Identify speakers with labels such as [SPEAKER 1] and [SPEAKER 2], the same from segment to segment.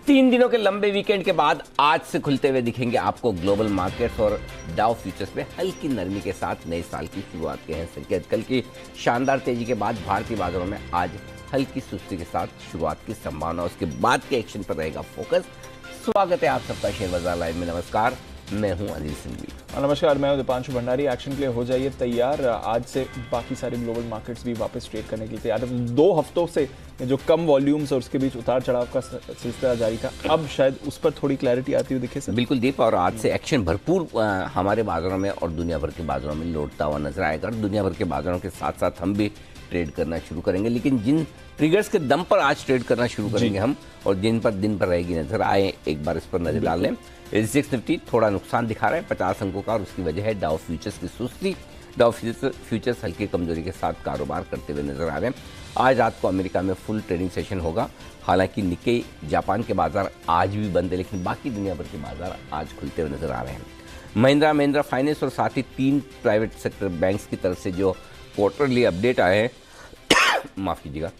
[SPEAKER 1] 3 दिनों के लंबे वीकेंड के बाद आज से खुलते हुए दिखेंगे आपको ग्लोबल मार्केट्स और डाउ फ्यूचर्स में हल्की नरमी के साथ नए साल की शुरुआत के हैं संकेत। कल की शानदार तेजी के बाद भारतीय बाजारों में आज हल्की सुस्ती के साथ शुरुआत की संभावना, उसके बाद के एक्शन पर रहेगा फोकस। स्वागत है आप सबका शेयर बाजार लाइव में। नमस्कार, मैं हूं अनिल सिंघवी।
[SPEAKER 2] नमस्कार, मैं हूं दीपांशु भंडारी। एक्शन के लिए हो जाइए तैयार। आज से बाकी सारे ग्लोबल मार्केट्स भी वापस ट्रेड करने के लिए तैयार है। 2 हफ्तों से जो कम वॉल्यूम्स और उसके बीच उतार चढ़ाव का सिलसिला जारी था, अब शायद उस पर थोड़ी क्लैरिटी आती हुई दिखे सर।
[SPEAKER 1] बिल्कुल दीप, और आज से एक्शन भरपूर हमारे बाजारों में और दुनिया भर के बाजारों में लौटता हुआ नजर आएगा। दुनिया भर के बाजारों के साथ साथ हम भी ट्रेड करना शुरू करेंगे, लेकिन जिन ट्रिगर्स के दम पर आज ट्रेड करना शुरू करेंगे हम, और जिन पर दिन पर रहेगी नजर आए, एक बार इस पर नजर डाल लें। सेंसेक्स निफ्टी थोड़ा नुकसान दिखा रहा है 50 अंकों का, और उसकी वजह है डाउ फ्यूचर्स की सुस्ती। डाउ फ्यूचर्स हल्की कमजोरी के साथ कारोबार करते हुए नजर आ रहे हैं। आज रात को अमेरिका में फुल ट्रेडिंग सेशन होगा। हालांकि निक्केई जापान के बाजार आज भी बंद है, लेकिन बाकी दुनिया भर के बाजार आज खुलते हुए नजर आ रहे हैं। महिंद्रा फाइनेंस और साथ ही 3 प्राइवेट सेक्टर बैंक्स की तरफ से जो क्वार्टरली अपडेट आए हैं माफ कीजिएगा,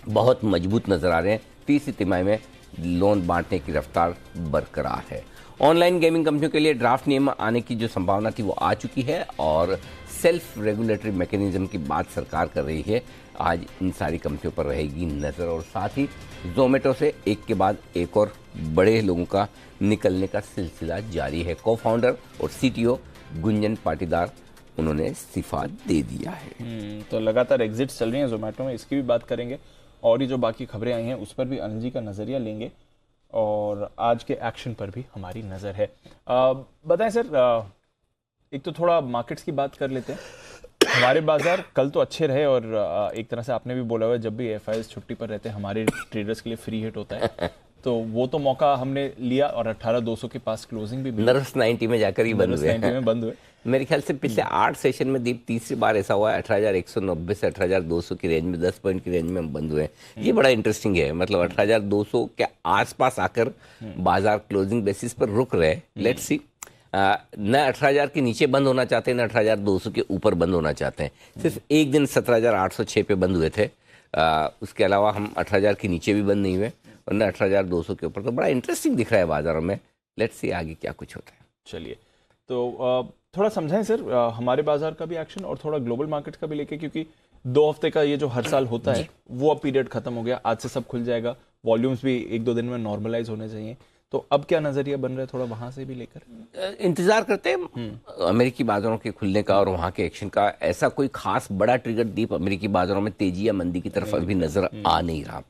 [SPEAKER 1] बहुत मजबूत नजर आ रहे हैं। तीसरी तिमाही में लोन बांटने की रफ्तार बरकरार है। ऑनलाइन गेमिंग कंपनियों के लिए ड्राफ्ट नियम आने की जो संभावना थी वो आ चुकी है, और सेल्फ रेगुलेटरी मैकेनिज्म की बात सरकार कर रही है। आज इन सारी कंपनियों पर रहेगी नजर, और साथ ही जोमेटो से एक के बाद एक और बड़े लोगों का निकलने का सिलसिला जारी है। को फाउंडर और सीटीओ गुंजन पाटीदार, उन्होंने इस्तीफा दे दिया है।
[SPEAKER 2] तो लगातार एग्जिट्स चल रही हैं जोमेटो में, इसकी भी बात करेंगे, और ये जो बाकी खबरें आई हैं उस पर भी अनिल जी का नजरिया लेंगे, और आज के एक्शन पर भी हमारी नजर है। बताएं सर, एक तो थोड़ा मार्केट्स की बात कर लेते हैं। हमारे बाजार कल तो अच्छे रहे, और एक तरह से आपने भी बोला हुआ है, जब भी एफआईएस छुट्टी पर रहते हैं हमारे ट्रेडर्स के लिए फ्री हिट होता है, तो वो तो मौका हमने लिया, और 18,200 के पास क्लोजिंग भी मिली।
[SPEAKER 1] नर्वस 90 में जाकर ही बंद हुए।
[SPEAKER 2] 90 में बंद हुए।
[SPEAKER 1] मेरे ख्याल से पिछले 8 सेशन में दीप तीसरी बार ऐसा हुआ है 18,190 से 18,200 की रेंज में, 10 पॉइंट की रेंज में हम बंद हुए। ये बड़ा इंटरेस्टिंग है, मतलब 18,200 के आसपास आकर बाजार क्लोजिंग बेसिस पर रुक रहे। लेट्स सी, न 18,000 के नीचे बंद होना चाहते हैं, न 18,200 के ऊपर बंद होना चाहते हैं। सिर्फ एक दिन 17,806 पे बंद हुए थे। उसके अलावा हम 18,000 के नीचे भी बंद नहीं हुए, और न 18,200 के ऊपर। तो बड़ा इंटरेस्टिंग दिख रहा है बाजारों में। लेट्स सी आगे क्या कुछ होता है।
[SPEAKER 2] चलिए, तो थोड़ा समझाएं सर, हमारे बाजार का भी एक्शन और थोड़ा ग्लोबल मार्केट का भी लेके, क्योंकि 2 हफ्ते का ये जो हर साल होता है वो अब पीरियड खत्म हो गया। आज से सब खुल जाएगा, वॉल्यूम्स भी 1-2 दिन में नॉर्मलाइज होने चाहिए। तो अब क्या नजरिया बन रहा है, थोड़ा वहां से भी लेकर
[SPEAKER 1] इंतजार करते हैं अमेरिकी बाजारों के खुलने का और वहां के एक्शन का। ऐसा कोई खास बड़ा ट्रिगर दीप अमेरिकी बाजारों में तेजी या मंदी की तरफ अभी नजर आ नहीं रहा।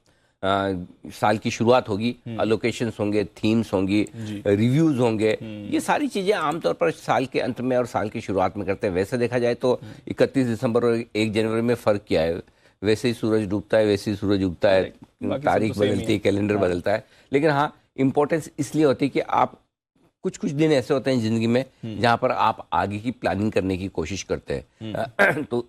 [SPEAKER 1] साल की शुरुआत होगी, अलोकेशंस होंगे, थीम्स होंगी, रिव्यूज होंगे। ये सारी चीजें आमतौर पर साल के अंत में और साल की शुरुआत में करते हैं। वैसे देखा जाए तो 31 दिसंबर और 1 जनवरी में फर्क क्या है? वैसे ही सूरज डूबता है, वैसे ही सूरज उगता है, तारीख बदलती है, कैलेंडर बदलता है। लेकिन हाँ, इंपॉर्टेंस इसलिए होती है कि आप कुछ दिन ऐसे होते हैं जिंदगी में जहां पर आप आगे की प्लानिंग करने की कोशिश करते हैं। तो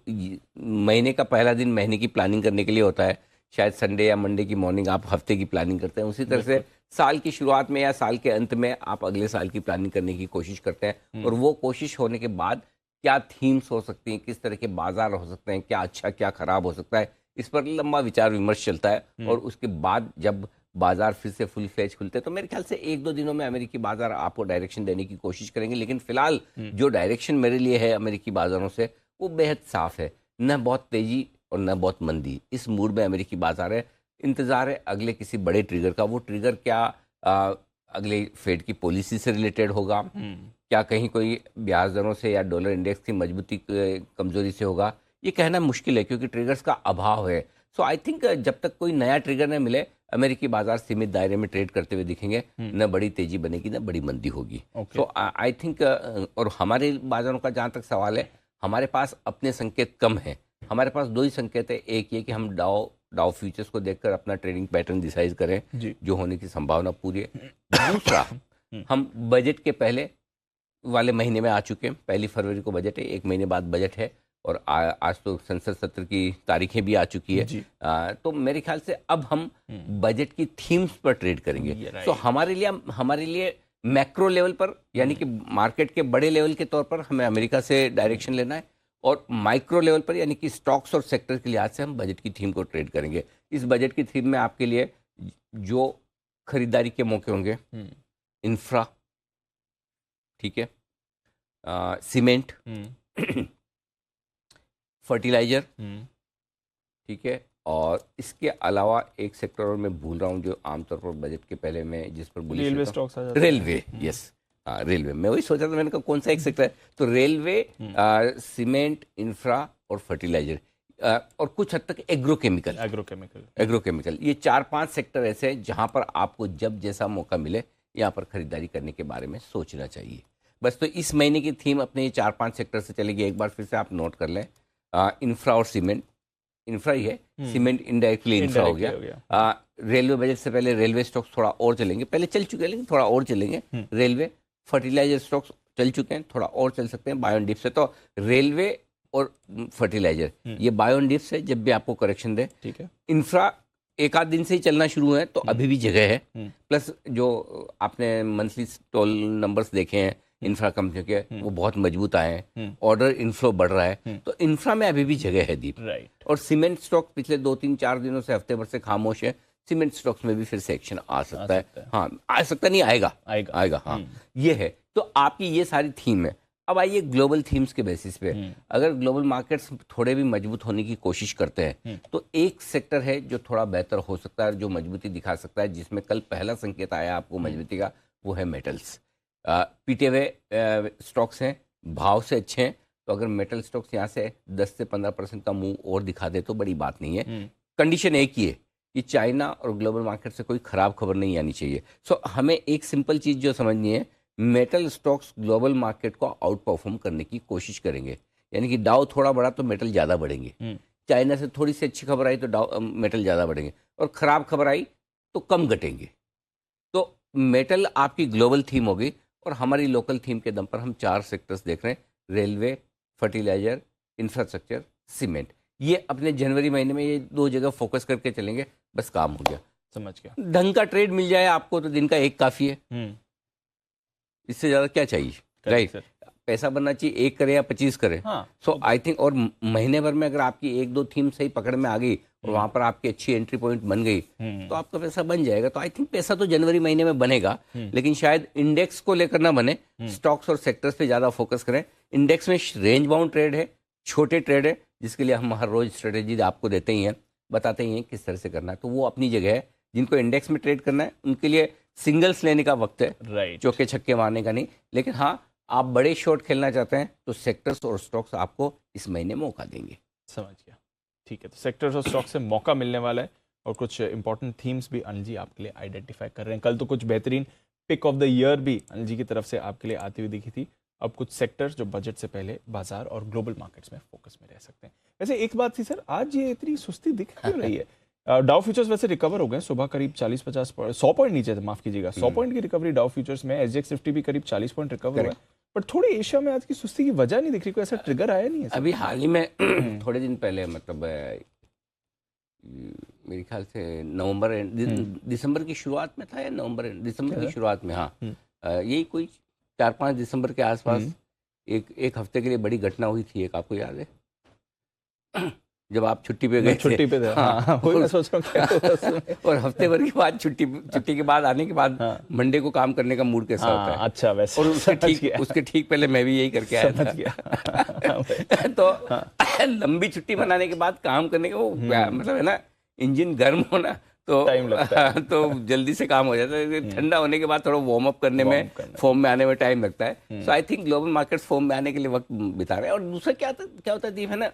[SPEAKER 1] महीने का पहला दिन महीने की प्लानिंग करने के लिए होता है। शायद संडे या मंडे की मॉर्निंग आप हफ्ते की प्लानिंग करते हैं। उसी तरह से साल की शुरुआत में या साल के अंत में आप अगले साल की प्लानिंग करने की कोशिश करते हैं, और वो कोशिश होने के बाद क्या थीम्स हो सकती हैं, किस तरह के बाजार हो सकते हैं, क्या अच्छा क्या खराब हो सकता है, इस पर लंबा विचार विमर्श चलता है। और उसके बाद जब बाजार फिर से फुल फ्लेज खुलते हैं, तो मेरे ख्याल से 1-2 दिनों में अमेरिकी बाजार आपको डायरेक्शन देने की कोशिश करेंगे। लेकिन फिलहाल जो डायरेक्शन मेरे लिए है अमेरिकी बाजारों से, वो बेहद साफ है। न बहुत तेजी और न बहुत मंदी, इस मूड में अमेरिकी बाजार है। इंतजार है अगले किसी बड़े ट्रिगर का। वो ट्रिगर क्या अगले फेड की पॉलिसी से रिलेटेड होगा, क्या कहीं कोई ब्याज दरों से या डॉलर इंडेक्स की मजबूती कमजोरी से होगा, ये कहना मुश्किल है, क्योंकि ट्रिगर्स का अभाव है। सो आई थिंक जब तक कोई नया ट्रिगर न मिले, अमेरिकी बाजार सीमित दायरे में ट्रेड करते हुए दिखेंगे। न बड़ी तेजी बनेगी, न बड़ी मंदी होगी। सो आई थिंक, और हमारे बाजारों का जहां तक सवाल है, हमारे पास अपने संकेत कम है। हमारे पास 2 ही संकेत है। एक ये कि हम डाउ फ्यूचर्स को देखकर अपना ट्रेडिंग पैटर्न डिसाइड करें, जो होने की संभावना पूरी है। दूसरा, हम बजट के पहले वाले महीने में आ चुके हैं। 1 फरवरी को बजट है, 1 महीने बाद बजट है, और आज तो संसद सत्र की तारीखें भी आ चुकी है। तो मेरे ख्याल से अब हम बजट की थीम्स पर ट्रेड करेंगे। तो हमारे लिए मैक्रो लेवल पर, यानी कि मार्केट के बड़े लेवल के तौर पर हमें अमेरिका से डायरेक्शन लेना है, और माइक्रो लेवल पर यानी कि स्टॉक्स और सेक्टर के लिहाज से हम बजट की थीम को ट्रेड करेंगे। इस बजट की थीम में आपके लिए जो खरीदारी के मौके होंगे, इंफ्रा, ठीक है, सीमेंट, फर्टिलाइजर, ठीक है, और इसके अलावा एक सेक्टर और मैं भूल रहा हूँ जो आमतौर पर बजट के पहले मैं जिस पर बुलिश
[SPEAKER 2] रेलवे
[SPEAKER 1] होता हूँ।
[SPEAKER 2] स्टॉक्स आ जाते हैं।
[SPEAKER 1] रेलवे, यस, हाँ रेलवे, मैं वही सोचा था, मैंने कहा कौन सा एक सेक्टर है, तो रेलवे, सीमेंट, इंफ्रा और फर्टिलाइजर, और कुछ हद तक एग्रोकेमिकल, एग्रोकेमिकल, ये 4-5 सेक्टर ऐसे हैं जहां पर आपको जब जैसा मौका मिले यहाँ पर खरीदारी करने के बारे में सोचना चाहिए। बस तो इस महीने की थीम अपने ये 4-5 सेक्टर से चलेगी, एक बार फिर से आप नोट कर लें। इंफ्रा और सीमेंट, इंफ्रा ही है, सीमेंट इनडायरेक्टली इंफ्रा हो गया। रेलवे बजट से पहले रेलवे स्टॉक्स थोड़ा और चलेंगे, पहले चल चुके हैं लेकिन थोड़ा और चलेंगे। रेलवे, फर्टिलाइजर स्टॉक्स चल चुके हैं, थोड़ा और चल सकते हैं बाय ऑन डिप से। तो रेलवे और फर्टिलाइजर ये बाय ऑन डिप से जब भी आपको करेक्शन दे, ठीक है। इंफ्रा एक आध दिन से ही चलना शुरू है तो अभी भी जगह है। प्लस जो आपने मंथली स्टॉल नंबर्स देखे हैं इंफ्रा कंपनियों के, वो बहुत मजबूत आए हैं, ऑर्डर इनफ्लो बढ़ रहा है, तो इंफ्रा में अभी भी जगह है दीप। राइट। और सीमेंट स्टॉक पिछले 2-3-4 दिनों से, हफ्ते भर से खामोश है, सीमेंट स्टॉक्स में भी फिर से एक्शन आ सकता है। हाँ, आ सकता नहीं, आएगा। हाँ, ये है। तो आपकी ये सारी थीम है। अब आइए ग्लोबल थीम्स के बेसिस पे, अगर ग्लोबल मार्केट्स थोड़े भी मजबूत होने की कोशिश करते हैं तो एक सेक्टर है जो थोड़ा बेहतर हो सकता है, जो मजबूती दिखा सकता है, जिसमें कल पहला संकेत आया आपको मजबूती का, वो है मेटल्स। पीटे हुए स्टॉक्स हैं, भाव से अच्छे हैं, तो अगर मेटल स्टॉक्स यहाँ से 10 से 15% का मूव और दिखा दे तो बड़ी बात नहीं है। कंडीशन एक ही है कि चाइना और ग्लोबल मार्केट से कोई खराब खबर नहीं आनी चाहिए। सो हमें एक सिंपल चीज़ जो समझनी है, मेटल स्टॉक्स ग्लोबल मार्केट को आउट परफॉर्म करने की कोशिश करेंगे, यानी कि डाउ थोड़ा बढ़ा तो मेटल ज़्यादा बढ़ेंगे, चाइना से थोड़ी सी अच्छी खबर आई तो डाउ मेटल ज़्यादा बढ़ेंगे, और ख़राब खबर आई तो कम घटेंगे। तो मेटल आपकी ग्लोबल थीम होगी और हमारी लोकल थीम के दम पर हम 4 सेक्टर्स देख रहे हैं, रेलवे, फर्टिलाइजर, इंफ्रास्ट्रक्चर, सीमेंट। ये अपने जनवरी महीने में ये 2 जगह फोकस करके चलेंगे, बस काम हो गया। समझ गया। ढंग का ट्रेड मिल जाए आपको तो दिन का एक काफ़ी है, इससे ज़्यादा क्या चाहिए, राइट। पैसा बनना चाहिए, 1 करे या 25 करे। सो आई थिंक, और महीने भर में अगर आपकी 1-2 थीम सही पकड़ में आ गई और वहां पर आपकी अच्छी एंट्री पॉइंट बन गई तो आपका पैसा बन जाएगा। तो आई थिंक पैसा तो जनवरी महीने में बनेगा, लेकिन शायद इंडेक्स को लेकर ना बने, स्टॉक्स और सेक्टर्स पे ज़्यादा फोकस करें। इंडेक्स में रेंज बाउंड ट्रेड है, छोटे ट्रेड है, जिसके लिए हम हर रोज स्ट्रेटेजी आपको देते ही हैं, बताते ही हैं किस तरह से करना है, तो वो अपनी जगह है। जिनको इंडेक्स में ट्रेड करना है उनके लिए सिंगल्स लेने का वक्त है, राइट, चौके छक्के मारने का नहीं। लेकिन हाँ, आप बड़े शॉट खेलना चाहते हैं तो सेक्टर्स और स्टॉक्स आपको इस महीने मौका देंगे। समझ गया, ठीक है। तो सेक्टर्स और स्टॉक्स से मौका मिलने वाला है और कुछ इंपॉर्टेंट थीम्स भी अनिल जी आपके लिए आइडेंटिफाई कर रहे हैं। कल तो कुछ बेहतरीन पिक ऑफ द ईयर भी अनिल जी की तरफ से आपके लिए आती हुई दिखी थी। अब कुछ सेक्टर्स जो बजट से पहले बाजार और ग्लोबल मार्केट्स में फोकस में रह सकते हैं। वैसे एक बात थी सर, आज ये इतनी सुस्ती दिख क्यों रही है? डाउ फ्यूचर्स वैसे रिकवर हो गए, सुबह करीब 40-50 100 पॉइंट नीचे थे, माफ कीजिएगा, 100 पॉइंट की रिकवरी डाउ फ्यूचर्स में। एसजीएक्स 50 भी करीब 40 पॉइंट रिकवर हुआ है, पर थोड़ी एशिया में आज की सुस्ती की वजह नहीं दिख रही, कोई ऐसा ट्रिगर आया नहीं है अभी हाल ही में थोड़े दिन पहले, मतलब मेरे ख्याल से नवंबर दिसंबर की शुरुआत में था, या नवंबर दिसंबर की शुरुआत में, हाँ, यही कोई 4-5 दिसंबर के आसपास एक हफ्ते के लिए बड़ी घटना हुई थी, एक आपको याद है? जब आप छुट्टी पे गए
[SPEAKER 2] छुट्टी पे थे, हाँ, वही मैं सोच रहा हूँ
[SPEAKER 1] और हफ्ते भर के बाद छुट्टी के बाद आने के बाद मंडे को काम करने का मूड कैसा होता है?
[SPEAKER 2] अच्छा, वैसे।
[SPEAKER 1] और उसके ठीक पहले मैं भी यही करके आया था। तो लंबी छुट्टी मनाने के बाद काम करने का वो मतलब है ना, इंजन गर्म होना तो
[SPEAKER 2] टाइम लगता है,
[SPEAKER 1] तो जल्दी से काम हो जाता है। ठंडा होने के बाद थोड़ा वार्म अप करने में, फॉर्म में आने में टाइम लगता है। So I think global markets form में आने के लिए वक्त बिता रहे हैं। और दूसरा क्या होता है दीप, है ना,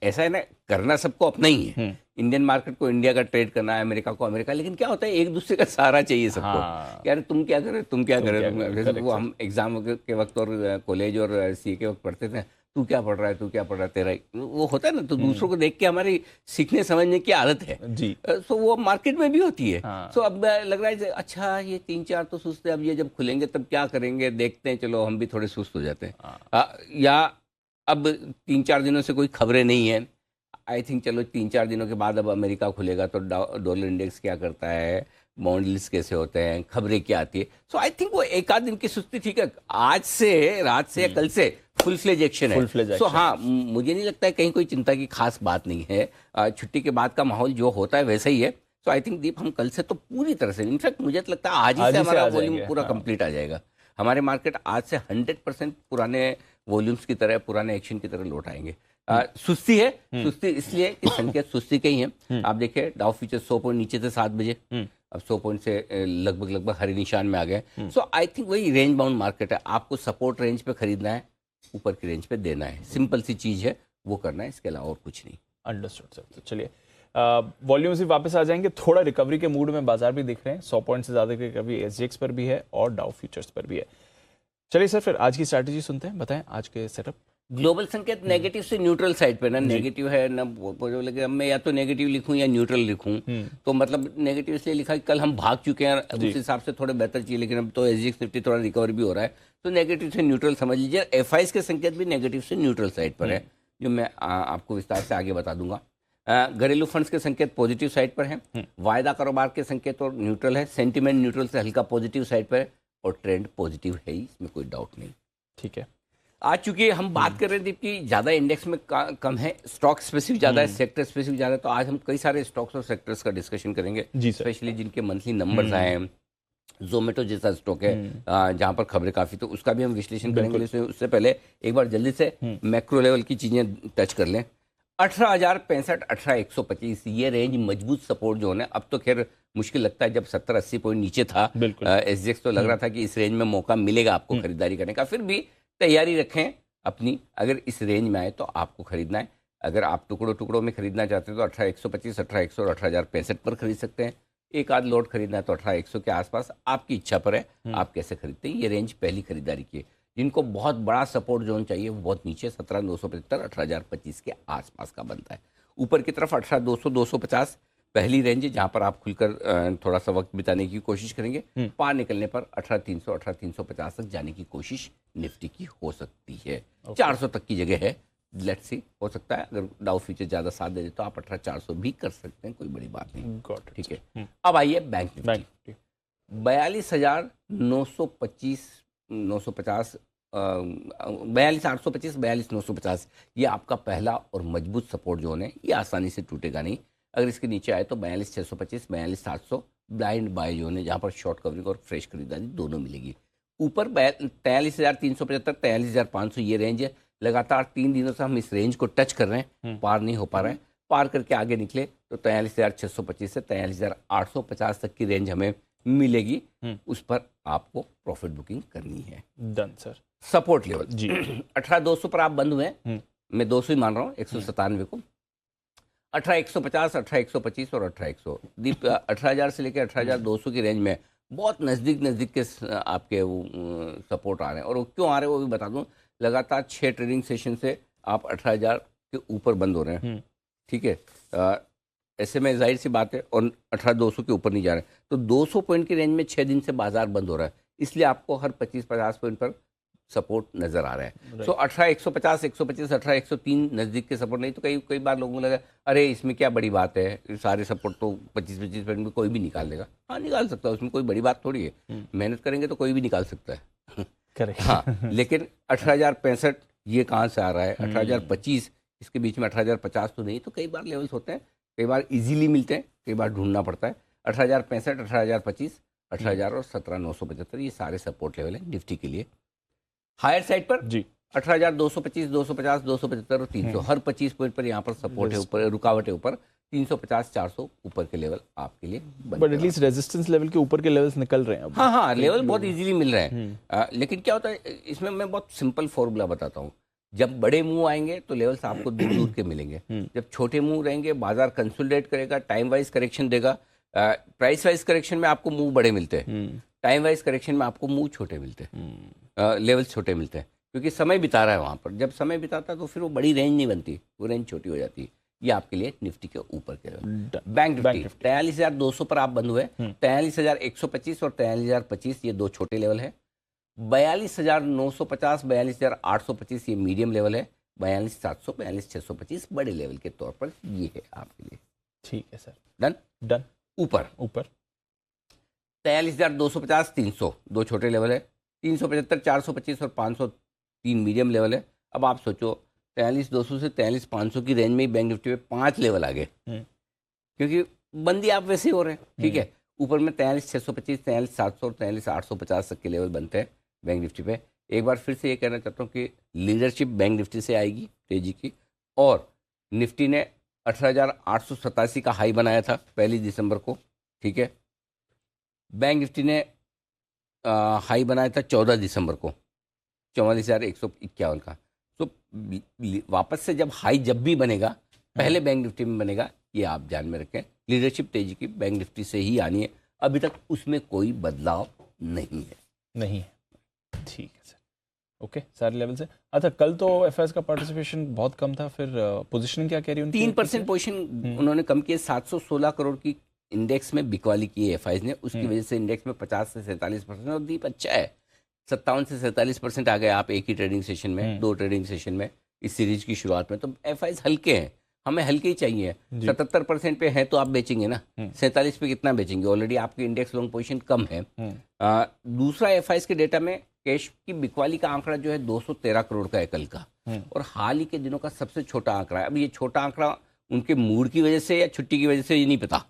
[SPEAKER 1] ऐसा है ना, करना सबको अपना ही है। इंडियन मार्केट को इंडिया का ट्रेड करना है, अमेरिका को अमेरिका, लेकिन क्या होता है, एक दूसरे का सहारा चाहिए सबको। यार तुम क्या करे, तुम क्या करे। वो हम एग्जाम के वक्त और कॉलेज और सी के वक्त पढ़ते थे, तू क्या पढ़ रहा है, तू क्या पढ़ रहा है, तेरा वो होता है ना, तो दूसरों को देख के हमारी सीखने समझने की आदत है जी। सो वो मार्केट में भी होती है। सो अब लग रहा है अच्छा, ये 3-4 तो सुस्त है, अब ये जब खुलेंगे तब क्या करेंगे, देखते हैं, चलो हम भी थोड़े सुस्त हो जाते हैं। या अब 3-4 दिनों से कोई खबरें नहीं है, आई थिंक चलो 3-4 दिनों के बाद अब अमेरिका खुलेगा तो डॉलर इंडेक्स क्या करता है, बॉन्ड यील्ड्स कैसे होते हैं, खबरें क्या आती है। सो आई थिंक वो एक आध दिन की सुस्ती ठीक है, आज से, रात से या कल से फुल फ्लेज एक्शन है। सो हाँ, मुझे नहीं लगता है कहीं कोई चिंता की खास बात नहीं है। छुट्टी के बाद का माहौल जो होता है वैसा ही है। सो आई थिंक दीप हम कल से तो पूरी तरह से, इनफैक्ट मुझे तो लगता है आज ही
[SPEAKER 2] आज
[SPEAKER 1] से
[SPEAKER 2] ही से
[SPEAKER 1] हमारा
[SPEAKER 2] आ
[SPEAKER 1] वॉल्यूम
[SPEAKER 2] जाएंगे,
[SPEAKER 1] पूरा
[SPEAKER 2] हाँ।
[SPEAKER 1] कंप्लीट आ जाएगा। हमारे मार्केट आज से 100% पुराने वॉल्यूम्स की तरह, पुराने एक्शन की तरह लौट आएंगे। सुस्ती है, सुस्ती इसलिए कि संकेत सुस्ती के ही हैं। आप देखिए डाउ फ्यूचर 100 पॉइंट नीचे थे 7 बजे, अब 100 पॉइंट से लगभग हरे निशान में आ गए। सो आई थिंक वही रेंज बाउंड मार्केट है, आपको सपोर्ट रेंज पे खरीदना है, ऊपर की रेंज पे देना है, सिंपल सी चीज है, वो करना है, इसके अलावा और कुछ नहीं।
[SPEAKER 2] Understood sir. तो चलिए वॉल्यूम से वापस आ जाएंगे, थोड़ा रिकवरी के मूड में बाजार भी दिख रहे हैं, 100 पॉइंट से ज़्यादा की रिकवरी एसजीएक्स पर भी है और डाउ फ्यूचर्स पर भी है। चलिए सर फिर आज की स्ट्रैटेजी सुनते हैं, बताएं आज के सेटअप।
[SPEAKER 1] ग्लोबल संकेत नेगेटिव से न्यूट्रल साइड पे, ना नेगेटिव है ना पॉजिटिव लगे। अब मैं या तो नेगेटिव लिखूं या न्यूट्रल लिखूं, तो मतलब नेगेटिव इसलिए लिखा कि कल हम भाग चुके हैं, उस हिसाब से थोड़े बेहतर चाहिए, लेकिन अब तो एसजीएक्स निफ्टी थोड़ा रिकवर भी हो रहा है, तो नेगेटिव से न्यूट्रल समझ लीजिए। एफआईएस के संकेत भी नेगेटिव से न्यूट्रल साइड पर है, जो मैं आपको विस्तार से आगे बता दूंगा। घरेलू फंड्स के संकेत पॉजिटिव साइड पर हैं, वायदा कारोबार के संकेत और न्यूट्रल है, सेंटीमेंट न्यूट्रल से हल्का पॉजिटिव साइड पर है, और ट्रेंड पॉजिटिव है ही, इसमें कोई डाउट नहीं।
[SPEAKER 2] ठीक है,
[SPEAKER 1] आज चूंकि हम बात कर रहे थे कि ज़्यादा इंडेक्स में कम है, स्टॉक स्पेसिफिक ज़्यादा है, सेक्टर स्पेसिफिक ज़्यादा है, तो आज हम कई सारे स्टॉक्स और सेक्टर्स का डिस्कशन करेंगे,
[SPEAKER 2] जी सर।
[SPEAKER 1] स्पेशली जिनके मंथली नंबर्स आए हैं। जोमेटो जैसा स्टॉक है जहां पर खबरें काफ़ी, तो उसका भी हम विश्लेषण करेंगे। उससे पहले एक बार जल्दी से मैक्रो लेवल की चीज़ें टच कर लें। 18,065, 18,125 ये रेंज मजबूत सपोर्ट जोन है। अब तो खैर मुश्किल लगता है, जब 70-80 पॉइंट नीचे था एसजीएक्स, तो लग रहा था कि इस रेंज में मौका मिलेगा आपको खरीदारी करने का। फिर भी तैयारी रखें अपनी, अगर इस रेंज में आए तो आपको खरीदना है। अगर आप टुकड़ों टुकड़ों में खरीदना चाहते हैं तो 18,125, 18,100 और 18,065 पर खरीद सकते हैं। एक आध लोड खरीदना है तो 18,100 के आसपास, आपकी इच्छा पर है आप कैसे खरीदते हैं। ये रेंज पहली खरीदारी की है। जिनको बहुत बड़ा सपोर्ट जोन चाहिए वो बहुत नीचे 17,975, 18,025 के आसपास का बनता है। ऊपर की तरफ 18,200, 250 पहली रेंज है जहां पर आप खुलकर थोड़ा सा वक्त बिताने की कोशिश करेंगे। पार निकलने पर 18,300, 18,350 तक जाने की कोशिश निफ्टी की हो सकती है। 400 तक की जगह है, लेट्स सी, हो सकता है अगर डाउ फ्यूचर ज्यादा साथ दे दे तो आप 18,400 भी कर सकते हैं, कोई बड़ी बात नहीं। ठीक है, अब आइए बैंक निफ्टी। 42,925, 950, 42,825, 42,950 ये आपका पहला और मजबूत सपोर्ट जोन है। ये आसानी से टूटेगा नहीं। अगर इसके नीचे आए तो 42,625, 42,700 ब्लाइंड बाय जोन है, जहां पर शॉर्ट कवरिंग और फ्रेश खरीदारी दोनों मिलेगी। ऊपर 43,375, 43,500 ये रेंज है। लगातार 3 दिनों से हम इस रेंज को टच कर रहे हैं, पार नहीं हो पा रहे हैं। पार करके आगे निकले तो 43,625 से 43,850 तक की रेंज हमें मिलेगी। उस पर आपको प्रॉफिट बुकिंग करनी है।
[SPEAKER 2] Done sir.
[SPEAKER 1] सपोर्ट लेवल
[SPEAKER 2] जी
[SPEAKER 1] 18,200 पर आप बंद हुए हैं, मैं 200 ही मान रहा हूँ, 197 को। 18,150, 18,125 और 18,100 दीप 18,000 से लेकर 18,200 की रेंज में बहुत नज़दीक के आपके वो सपोर्ट आ रहे हैं। और वो क्यों आ रहे हैं वो भी बता दूं। लगातार 6 ट्रेडिंग सेशन से आप 18,000 के ऊपर बंद हो रहे हैं। ठीक है, ऐसे में जाहिर सी बात है, और 18,200 के ऊपर नहीं जा रहे, तो 200 पॉइंट की रेंज में 6 दिन से बाजार बंद हो रहा है। इसलिए आपको हर 25-50 पॉइंट पर सपोर्ट नजर आ रहा है। सो 18,150, 125, 18,103 नजदीक के सपोर्ट नहीं, तो कई बार लोगों को लगा अरे इसमें क्या बड़ी बात है, सारे सपोर्ट तो 25-25 पॉइंट में कोई भी निकाल लेगा। हाँ निकाल सकता है, उसमें कोई बड़ी बात थोड़ी है, मेहनत करेंगे तो कोई भी निकाल सकता है।
[SPEAKER 2] करेक्ट।
[SPEAKER 1] हाँ लेकिन 18,065 ये कहाँ से आ रहा है, 18,025 इसके बीच में 18,050 तो नहीं। तो कई बार लेवल्स होते हैं, कई बार इजीली मिलते हैं, कई बार ढूंढना पड़ता है। 18,065, 18,025, 18,000 और 17,975 ये सारे सपोर्ट लेवल हैं निफ्टी के लिए। हायर साइड पर
[SPEAKER 2] जी
[SPEAKER 1] 18,225, 250, 275 और 300 हर 25 पॉइंट पर यहाँ पर सपोर्ट है, ऊपर रुकावट है, ऊपर 350, 400 ऊपर के लेवल आपके लिए
[SPEAKER 2] बट एटलीस्ट रेजिस्टेंस लेवल के ऊपर के लेवल्स निकल रहे हैं अब।
[SPEAKER 1] हाँ लेवल बहुत इजीली मिल रहे हैं। लेकिन क्या होता है इसमें, मैं बहुत सिंपल फॉर्मूला बताता हूँ। जब बड़े मूव आएंगे तो लेवल्स आपको दूर दूर के मिलेंगे। जब छोटे मूव रहेंगे बाजार कंसोलिडेट करेगा, टाइम वाइज करेक्शन देगा। प्राइस वाइज करेक्शन में आपको मूव बड़े मिलते हैं, टाइम वाइज करेक्शन में आपको मूव छोटे मिलते हैं, लेवल्स छोटे मिलते हैं, क्योंकि समय बिता रहा है वहां पर। जब समय बिताता है तो फिर वो बड़ी रेंज नहीं बनती, वो रेंज छोटी हो जाती है। ये आपके लिए निफ्टी के ऊपर के लेवल। बैंक निफ्टी 43,200 पर आप बंद हुए, 43,125 और 43,025 ये दो छोटे लेवल है। 42,950, 42,825 ये मीडियम लेवल है। 42,700, 42,625 बड़े लेवल के तौर पर ये है आपके लिए।
[SPEAKER 2] ठीक है सर,
[SPEAKER 1] डन।
[SPEAKER 2] डन।
[SPEAKER 1] ऊपर 43,250, 300 दो छोटे लेवल है। 375, 425 और 503 मीडियम लेवल है। अब आप सोचो 43,200 से 43,500 की रेंज में ही बैंक निफ्टी में 5 लेवल आ गए, क्योंकि बंदी आप वैसे ही हो रहे हैं, ठीक है। ऊपर में 43,625, 43,700 और 43,850 तक के लेवल बनते हैं बैंक निफ्टी पे। एक बार फिर से ये कहना चाहता हूँ कि लीडरशिप बैंक निफ्टी से आएगी तेजी की। और निफ्टी ने 18,887 का हाई बनाया था 1 दिसंबर को, ठीक है। बैंक निफ्टी ने हाई बनाया था 14 दिसंबर को 44,151 का। तो वापस से जब हाई जब भी बनेगा पहले बैंक निफ्टी में बनेगा, ये आप ध्यान में रखें। लीडरशिप तेजी की बैंक निफ्टी से ही आनी है, अभी तक उसमें कोई बदलाव नहीं है।
[SPEAKER 2] नहीं है, ठीक है सर। ओके, सारे लेवल से। अच्छा, कल तो एफआईएस का पार्टिसिपेशन बहुत कम था, फिर पोजीशनिंग क्या कह रही है उनकी?
[SPEAKER 1] 3% पोजीशन उन्होंने कम किए। 716 करोड़ की इंडेक्स में बिकवाली की है एफआईएस ने, उसकी वजह से इंडेक्स में 50 से 47% और दीप अच्छा है। 57 से 47% आ गए आप एक ही ट्रेडिंग सेशन में, 2 ट्रेडिंग सेशन में इस सीरीज की शुरुआत में। तो एफआईएस हल्के हैं, हमें हल्के ही चाहिए। 77% पे है तो आप बेचेंगे ना, 47 पे कितना बेचेंगे? ऑलरेडी आपकी इंडेक्स लॉन्ग पोजीशन कम है। दूसरा, एफआईएस के डेटा में कैश की बिकवाली का आंकड़ा जो है 213 करोड़ का है कल का, और हाल ही के दिनों का सबसे छोटा आंकड़ा है। अब ये छोटा आंकड़ा उनके मूड की वजह से या छुट्टी की वजह से, ये नहीं पता।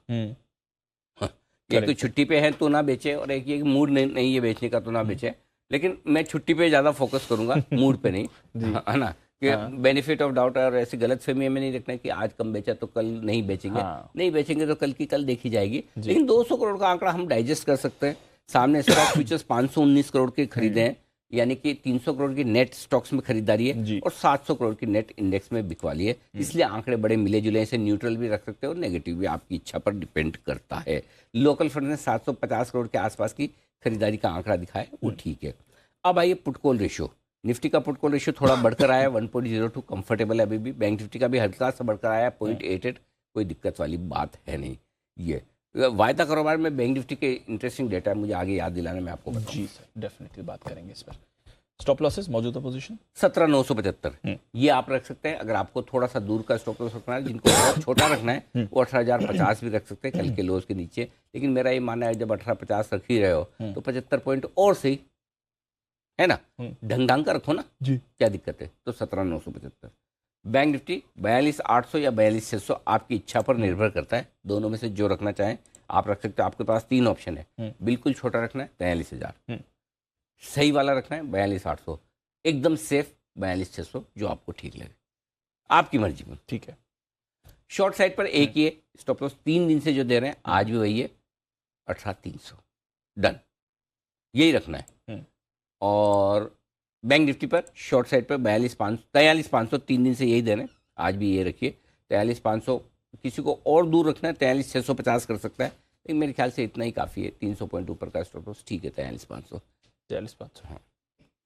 [SPEAKER 1] एक तो छुट्टी पे है तो ना बेचे, और एक ये मूड नहीं है बेचने का तो ना बेचे। लेकिन मैं छुट्टी पे ज्यादा फोकस करूंगा, मूड पे नहीं, है ना। बेनिफिट ऑफ डाउट और ऐसी गलत फहमी में नहीं रखना कि आज कम बेचा तो कल नहीं बेचेंगे। नहीं बेचेंगे तो कल की कल देखी जाएगी। लेकिन 200 करोड़ का आंकड़ा हम डाइजेस्ट कर सकते हैं। सामने स्टॉक फ्यूचर्स 519 करोड़ के खरीदे हैं, यानी कि 300 करोड़ की नेट स्टॉक्स में खरीदारी है और 700 करोड़ की नेट इंडेक्स में बिकवाली है। इसलिए आंकड़े बड़े मिले जुले, इसे न्यूट्रल भी रख सकते हैं और नेगेटिव भी, आपकी इच्छा पर डिपेंड करता है। लोकल फंड ने 750 करोड़ के आसपास की खरीदारी का आंकड़ा दिखाया, वो ठीक है। अब आइए पुटकॉल रेशियो। निफ्टी का पुटकॉल रेशियो थोड़ा बढ़कर आया, 1.02 कंफर्टेबल है अभी भी। बैंक निफ्टी का भी हल्का सा बढ़कर आया 0.88, कोई दिक्कत वाली बात है नहीं। ये वायदा कारोबार में बैंक निफ्टी के इंटरेस्टिंग डेटा है, मुझे आगे याद दिलाने में आपको बताऊं।
[SPEAKER 2] जी सर, डेफिनेटली बात करेंगे इस पर। स्टॉप लॉसेस मौजूदा पोजीशन
[SPEAKER 1] 17,975 ये आप रख सकते हैं। अगर आपको थोड़ा सा दूर का स्टॉप लॉस रखना है, जिनको बहुत छोटा रखना है, वो 18,050 भी रख सकते हैं कल के लोज के नीचे। लेकिन मेरा ये मानना है, जब 18,50 रख ही रहे हो तो 75 पॉइंट और सही है ना, ढंग का रखो ना जी, क्या दिक्कत है। तो 17,975। बैंक निफ्टी 42,800 या 42,600, आपकी इच्छा पर निर्भर करता है। दोनों में से जो रखना चाहें आप रख सकते हो। आपके पास 3 ऑप्शन है। बिल्कुल छोटा रखना है 43,000, सही वाला रखना है 42,800, एकदम सेफ 42,600, जो आपको ठीक लगे, आपकी मर्जी में।
[SPEAKER 2] ठीक है।
[SPEAKER 1] शॉर्ट साइड पर एक ये स्टॉप लॉस 3 दिन से जो दे रहे हैं, आज भी वही है 18,300, डन, यही रखना है। और बैंक निफ्टी पर शॉर्ट साइड पर 43,500 3 दिन से यही दे रहे हैं, आज भी ये रखिए 43,500। किसी को और दूर रखना है 43,650 कर सकता है, लेकिन मेरे ख्याल से इतना ही काफ़ी है। 300 पॉइंट ऊपर का स्टॉप लॉस ठीक है 43,500।
[SPEAKER 2] 43,500, हाँ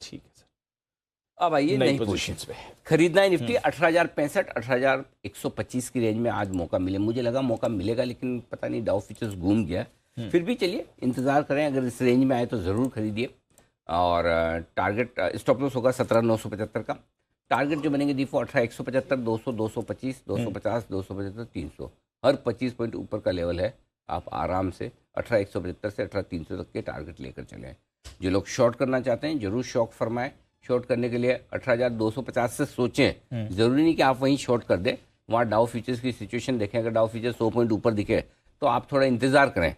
[SPEAKER 2] ठीक है सर।
[SPEAKER 1] अब आइए नई पोजीशंस पे। खरीदना है निफ्टी 18,065 18,125 की रेंज में आज मौका मिले। मुझे लगा मौका मिलेगा, लेकिन पता नहीं डाउ फ्यूचर्स घूम गया। फिर भी चलिए इंतजार करें, अगर इस रेंज में आए तो ज़रूर खरीदिए। और टारगेट स्टॉप लॉस होगा 17,975 का। टारगेट जो बनेंगे दीफो 18,175, 200, 225, 250, 275, 300, हर 25 पॉइंट ऊपर का लेवल है। आप आराम से 18,175 से 18,300 तक के टारगेट लेकर चलें। जो लोग शॉर्ट करना चाहते हैं जरूर शॉर्ट फरमाएं। शॉर्ट करने के लिए 18,250 से सोचें, जरूरी नहीं कि आप वहीं शॉर्ट कर दें। वहाँ डाउ फ्यूचर्स की सिचुएशन देखें, अगर डाउ फ्यूचर्स 100 पॉइंट ऊपर दिखे तो आप थोड़ा इंतजार करें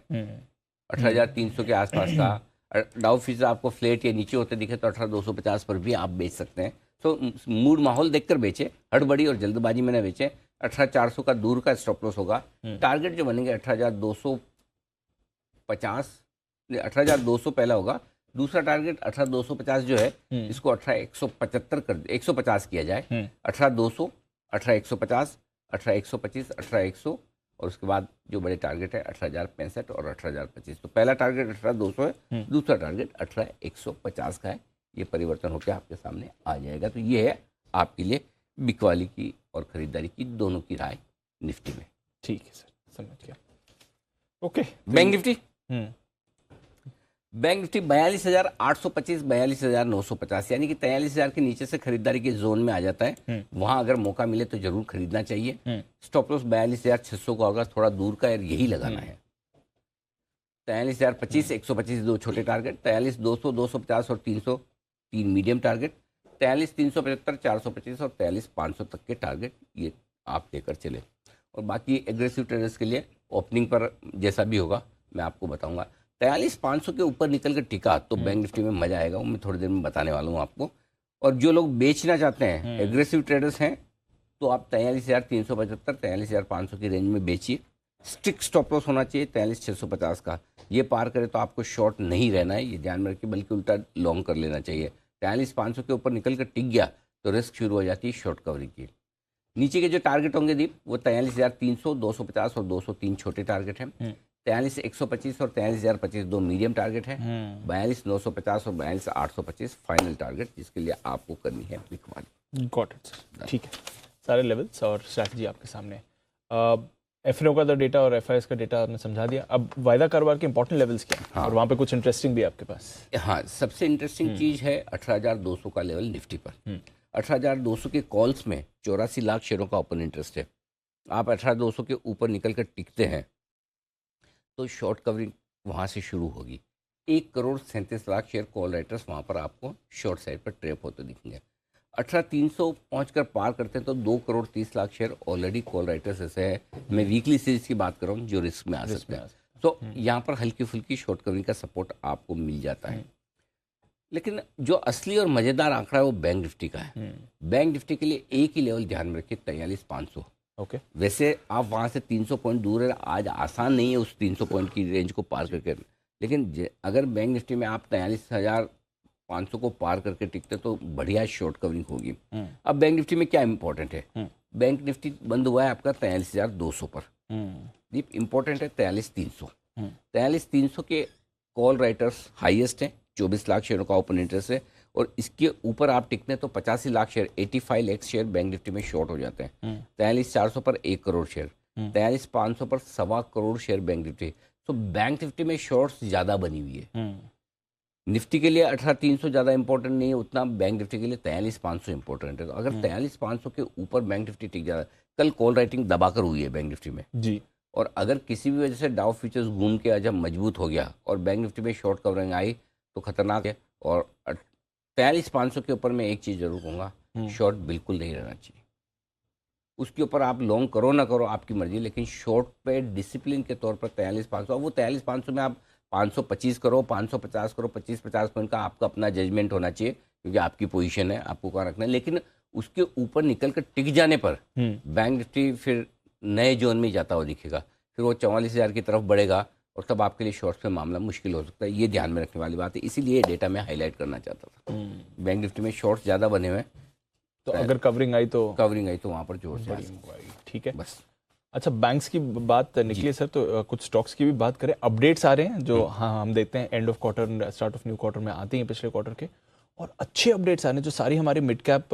[SPEAKER 1] 18,300 के आसपास का। डाउ फ्यूचर आपको फ्लैट या नीचे होते दिखे तो 18,250 पर भी आप बेच सकते हैं। तो मूड माहौल देखकर बेचे, हड़बड़ी और जल्दबाजी में न बेचे। 18,400 का दूर का स्टॉप लॉस होगा। टारगेट जो बनेंगे 18,250, 18,200 पहला होगा। दूसरा टारगेट 18,250 जो है, इसको 18,175 कर 150 किया जाए। 18,200, 18,150, 18,125, 18,100, और उसके बाद जो बड़े टारगेट है 18,065 और 18,025। तो पहला टारगेट 18,200 है, दूसरा टारगेट 18,150 का है। ये परिवर्तन होकर आपके सामने आ जाएगा। तो ये है आपके लिए बिकवाली की और खरीदारी की दोनों की राय निफ्टी में।
[SPEAKER 2] ठीक है सर, समझ गया। Okay,
[SPEAKER 1] bank Nifty bank Nifty 42,825, 42,950, यानी कि 43,000 के नीचे से खरीदारी के जोन में आ जाता है। वहां अगर मौका मिले तो जरूर खरीदना चाहिए। स्टॉप लॉस 42,600 का होगा, थोड़ा दूर का यही लगाना है। 43,025, 125 दो छोटे टारगेट, 43,200, 250 और 300 तीन मीडियम टारगेट, 43,375, 425 और 43,500 तक के टारगेट ये आप लेकर चले। और बाकी एग्रेसिव ट्रेडर्स के लिए ओपनिंग पर जैसा भी होगा मैं आपको बताऊंगा। 43,500 के ऊपर निकल कर टिका तो बैंक निफ्टी में मजा आएगा, वो मैं थोड़ी देर में बताने वाला हूँ आपको। और जो लोग बेचना चाहते हैं, एग्रेसिव ट्रेडर्स हैं, तो आप 43,375 43,500 की रेंज में बेचिए। स्ट्रिक्ट स्टॉप लॉस होना चाहिए 43,650 का। ये पार करे तो आपको शॉर्ट नहीं रहना है, ये ध्यान में रखिए, बल्कि उल्टा लॉन्ग कर लेना चाहिए। 43,500 के ऊपर निकल कर टिक गया तो रिस्क शुरू हो जाती है शॉर्ट कवरिंग की। नीचे के जो टारगेट होंगे दीप, वो 43,300, 250 और 203 छोटे टारगेट हैं। 43,125 और 43,025 दो मीडियम टारगेट है। 42,950 और 42,825 फाइनल टारगेट, जिसके लिए आपको करनी है बिकवाली।
[SPEAKER 2] गॉट इट सर, ठीक है। सारे लेवल्स और स्ट्रैटेजी आपके सामने। एफएनओ का डेटा और एफआईएस का डेटा आपने समझा दिया। अब वायदा कारोबार के इंपॉर्टेंट लेवल्स क्या हैं?
[SPEAKER 1] हाँ।
[SPEAKER 2] और वहाँ पे कुछ इंटरेस्टिंग भी है आपके पास।
[SPEAKER 1] हाँ, सबसे इंटरेस्टिंग चीज़ है 18,200 का लेवल निफ्टी पर। 18,200 के कॉल्स में 84 लाख शेयरों का ओपन इंटरेस्ट है। आप 18,200 के ऊपर निकल कर टिकते हैं तो शॉर्ट कवरिंग वहाँ से शुरू होगी। 1,37,00,000 शेयर कॉल राइटर्स वहाँ पर आपको शॉर्ट साइड पर ट्रैप होते दिखेंगे। 18,300 पहुँच कर पार करते हैं तो 2,30,00,000 शेयर ऑलरेडी कॉल राइटर्स ऐसे है। मैं वीकली सीरीज की बात कर रहा हूँ जो रिस्क में आ सकते हैं। तो यहाँ पर हल्की फुल्की शॉर्ट कवरिंग का सपोर्ट आपको मिल जाता है। लेकिन जो असली और मज़ेदार आंकड़ा है वो बैंक निफ्टी का है। बैंक निफ्टी के लिए एक ही लेवल ध्यान में रखिए, 43,500।
[SPEAKER 2] ओके।
[SPEAKER 1] वैसे आप वहाँ से 300 पॉइंट दूर है, आज आसान नहीं है उस 300 पॉइंट की रेंज को पार करके, लेकिन अगर बैंक निफ्टी में आप 43,500 को पार करके टिकते तो बढ़िया शॉर्ट कवरिंग होगी। अब बैंक निफ्टी में क्या इंपॉर्टेंट है? बैंक निफ्टी बंद हुआ है आपका 43,200 पर। दीप इंपॉर्टेंट है 43,300। 43,300 के कॉल राइटर्स हाईएस्ट हैं, 24 लाख शेयरों का ओपन इंटरेस्ट है, और इसके ऊपर आप टिकते हैं तो 85 lakh share, 85 lakh share bank Nifty में शॉर्ट हो जाते हैं। 43,400 पर 1 करोड़ शेयर, 43,500 पर 1.25 करोड़ शेयर बैंक निफ्टी। तो बैंक निफ्टी में शॉर्ट्स ज़्यादा बनी हुई है। निफ्टी के लिए 18,300 ज़्यादा इंपॉर्टेंट नहीं है उतना, बैंक निफ्टी के लिए 43,500 इंपॉर्टेंट है। तो अगर 43,500 के ऊपर बैंक निफ्टी टिक जाता है, कल कॉल राइटिंग दबाकर हुई है बैंक निफ्टी में
[SPEAKER 2] जी,
[SPEAKER 1] और अगर किसी भी वजह से डाउ फ्यूचर्स घूम के जब मजबूत हो गया और बैंक निफ्टी में शॉर्ट कवरिंग आई तो खतरनाक है। और 43,500 के ऊपर मैं एक चीज़ जरूर कहूँगा, शॉर्ट बिल्कुल नहीं रहना चाहिए। उसके ऊपर आप लॉन्ग करो ना करो आपकी मर्जी, लेकिन शॉर्ट पे डिसिप्लिन के तौर पर 43,500, वो 43,500 में आप 525 करो, 550 करो, 25-50 पॉइंट का आपका अपना जजमेंट होना चाहिए, क्योंकि आपकी पोजीशन है, आपको कहाँ रखना है। लेकिन उसके ऊपर निकल कर टिक जाने पर बैंक निफ्टी फिर नए जोन में जाता हुआ दिखेगा, फिर वो 44,000 की तरफ बढ़ेगा और तब आपके लिए शॉर्ट्स में मामला मुश्किल हो सकता है। ये ध्यान में रखने वाली बात है, इसीलिए ये डेटा मैं हाईलाइट करना चाहता था। बैंक निफ्टी में शॉर्ट्स ज़्यादा बने हुए हैं,
[SPEAKER 2] तो अगर कवरिंग आई तो
[SPEAKER 1] वहाँ पर जोर से
[SPEAKER 2] ठीक है
[SPEAKER 1] बस।
[SPEAKER 2] अच्छा, बैंक्स की बात निकली सर, तो कुछ स्टॉक्स की भी बात करें। अपडेट्स आ रहे हैं जो हम देखते हैं end of quarter start of new quarter में आते हैं पिछले क्वार्टर के, और अच्छे अपडेट्स आ रहे हैं जो सारी हमारे मिड कैप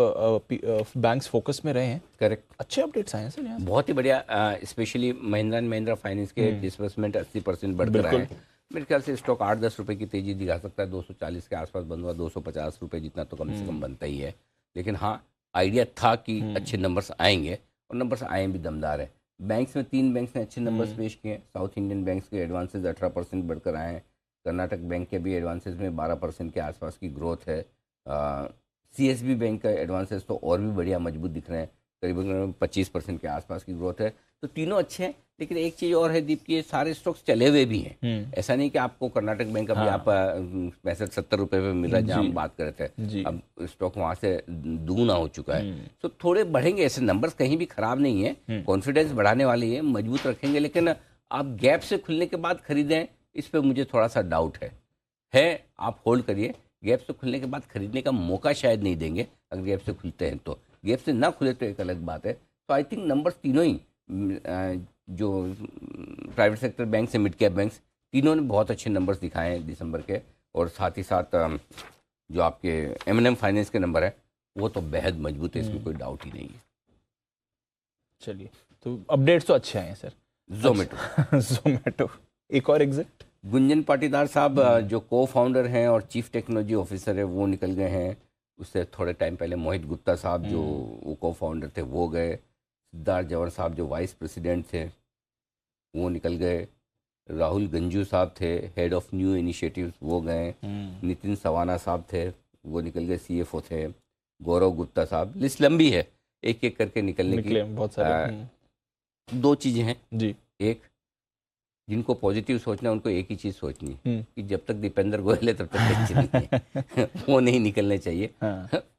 [SPEAKER 2] बैंक्स फोकस में रहे हैं।
[SPEAKER 1] करेक्ट,
[SPEAKER 2] अच्छे अपडेट्स आए हैं सर यहाँ।
[SPEAKER 1] बहुत ही बढ़िया। Specially Mahindra and Mahindra finance के डिसबर्समेंट 80% बढ़कर आए हैं। मेरे ख्याल से स्टॉक 8-10 रुपए की तेजी दिखा सकता है। 240 के आसपास बंद हुआ, 250 रुपये जितना तो कम से कम बनता ही है। लेकिन हाँ, आइडिया था कि अच्छे नंबर्स आएंगे और नंबर्स आए भी दमदार है। बैंक्स में 3 बैंक्स ने अच्छे नंबर्स पेश किए। साउथ इंडियन बैंक्स के एडवांसेज 18% बढ़कर आए हैं। कर्नाटक बैंक के भी एडवांसेज में 12% के आसपास की ग्रोथ है। CSB बैंक का एडवांसेज तो और भी बढ़िया मजबूत दिख रहे हैं, करीबन 25% के आसपास की ग्रोथ है। तो तीनों अच्छे हैं। लेकिन एक चीज़ और है दीप की, ये सारे स्टॉक्स चले हुए भी हैं। ऐसा नहीं कि आपको कर्नाटक बैंक अभी आप 65-70 रुपये पे मिल रहा है जहाँ हम बात कर रहे थे, अब स्टॉक वहाँ से दुगुना हो चुका है। तो थोड़े बढ़ेंगे, ऐसे नंबर्स कहीं भी खराब नहीं है, कॉन्फिडेंस बढ़ाने वाली है, मजबूत रखेंगे। लेकिन आप गैप से खुलने के बाद खरीदें, इस पर मुझे थोड़ा सा डाउट है। आप होल्ड करिए, गैप से खुलने के बाद खरीदने का मौका शायद नहीं देंगे। अगर गैप से खुलते हैं तो, गैप से ना खुले तो एक अलग बात है। तो आई थिंक नंबर्स तीनों ही, जो प्राइवेट सेक्टर बैंक से मिड कैप बैंक्स, तीनों ने बहुत अच्छे नंबर्स दिखाए हैं दिसंबर के। और साथ ही साथ जो आपके M&M फाइनेंस के नंबर है वो तो बेहद मजबूत है, इसमें कोई डाउट ही नहीं है।
[SPEAKER 2] चलिए, तो अपडेट्स तो अच्छे आए हैं सर। जोमेटो एक और एग्जिट,
[SPEAKER 1] गुंजन पाटीदार साहब जो को फाउंडर हैं और चीफ टेक्नोलॉजी ऑफिसर है वो निकल गए हैं। उससे थोड़े टाइम पहले मोहित गुप्ता साहब जो वो को फाउंडर थे वो गए। सिद्धार्थ जवर साहब जो वाइस प्रेसिडेंट थे वो निकल गए। राहुल गंजू साहब थे हेड ऑफ न्यू इनिशिएटिव्स, वो गए। नितिन सवाना साहब थे वो निकल गए, CFO थे। गौरव गुप्ता साहब, लिस्ट लंबी है, एक एक करके निकलने की
[SPEAKER 2] बहुत सारे।
[SPEAKER 1] 2 चीज़ें हैं
[SPEAKER 2] जी।
[SPEAKER 1] एक, जिनको पॉजिटिव सोचना है उनको एक ही चीज़ सोचनी कि जब तक दीपेंद्र गोयल है तब तक टेंशन नहीं है। वो नहीं निकलने चाहिए।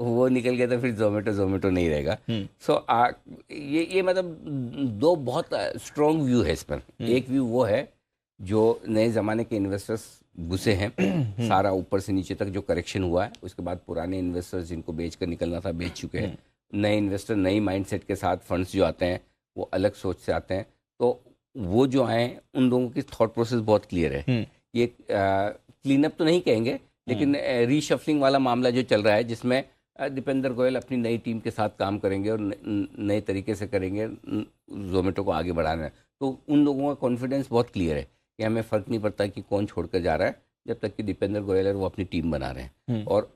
[SPEAKER 1] वो निकल गया तो फिर जोमेटो नहीं रहेगा। सो ये मतलब दो बहुत स्ट्रॉन्ग व्यू है इस पर। एक व्यू वो है जो नए ज़माने के इन्वेस्टर्स घुसे हैं, सारा ऊपर से नीचे तक जो करेक्शन हुआ है, उसके बाद पुराने इन्वेस्टर्स जिनको बेच कर निकलना था बेच चुके हैं। नए इन्वेस्टर नई माइंडसेट के साथ फंड्स जो आते हैं वो अलग सोच से आते हैं। तो वो जो आए हैं उन लोगों की थॉट प्रोसेस बहुत क्लियर है। ये क्लीन अप तो नहीं कहेंगे, लेकिन रीशफलिंग वाला मामला जो चल रहा है, जिसमें दीपेंद्र गोयल अपनी नई टीम के साथ काम करेंगे और नए तरीके से करेंगे जोमेटो को आगे बढ़ाना है। तो उन लोगों का कॉन्फिडेंस बहुत क्लियर है कि हमें फ़र्क नहीं पड़ता कि कौन छोड़कर जा रहा है, जब तक कि दीपेंद्र गोयल है वो अपनी टीम बना रहे हैं। और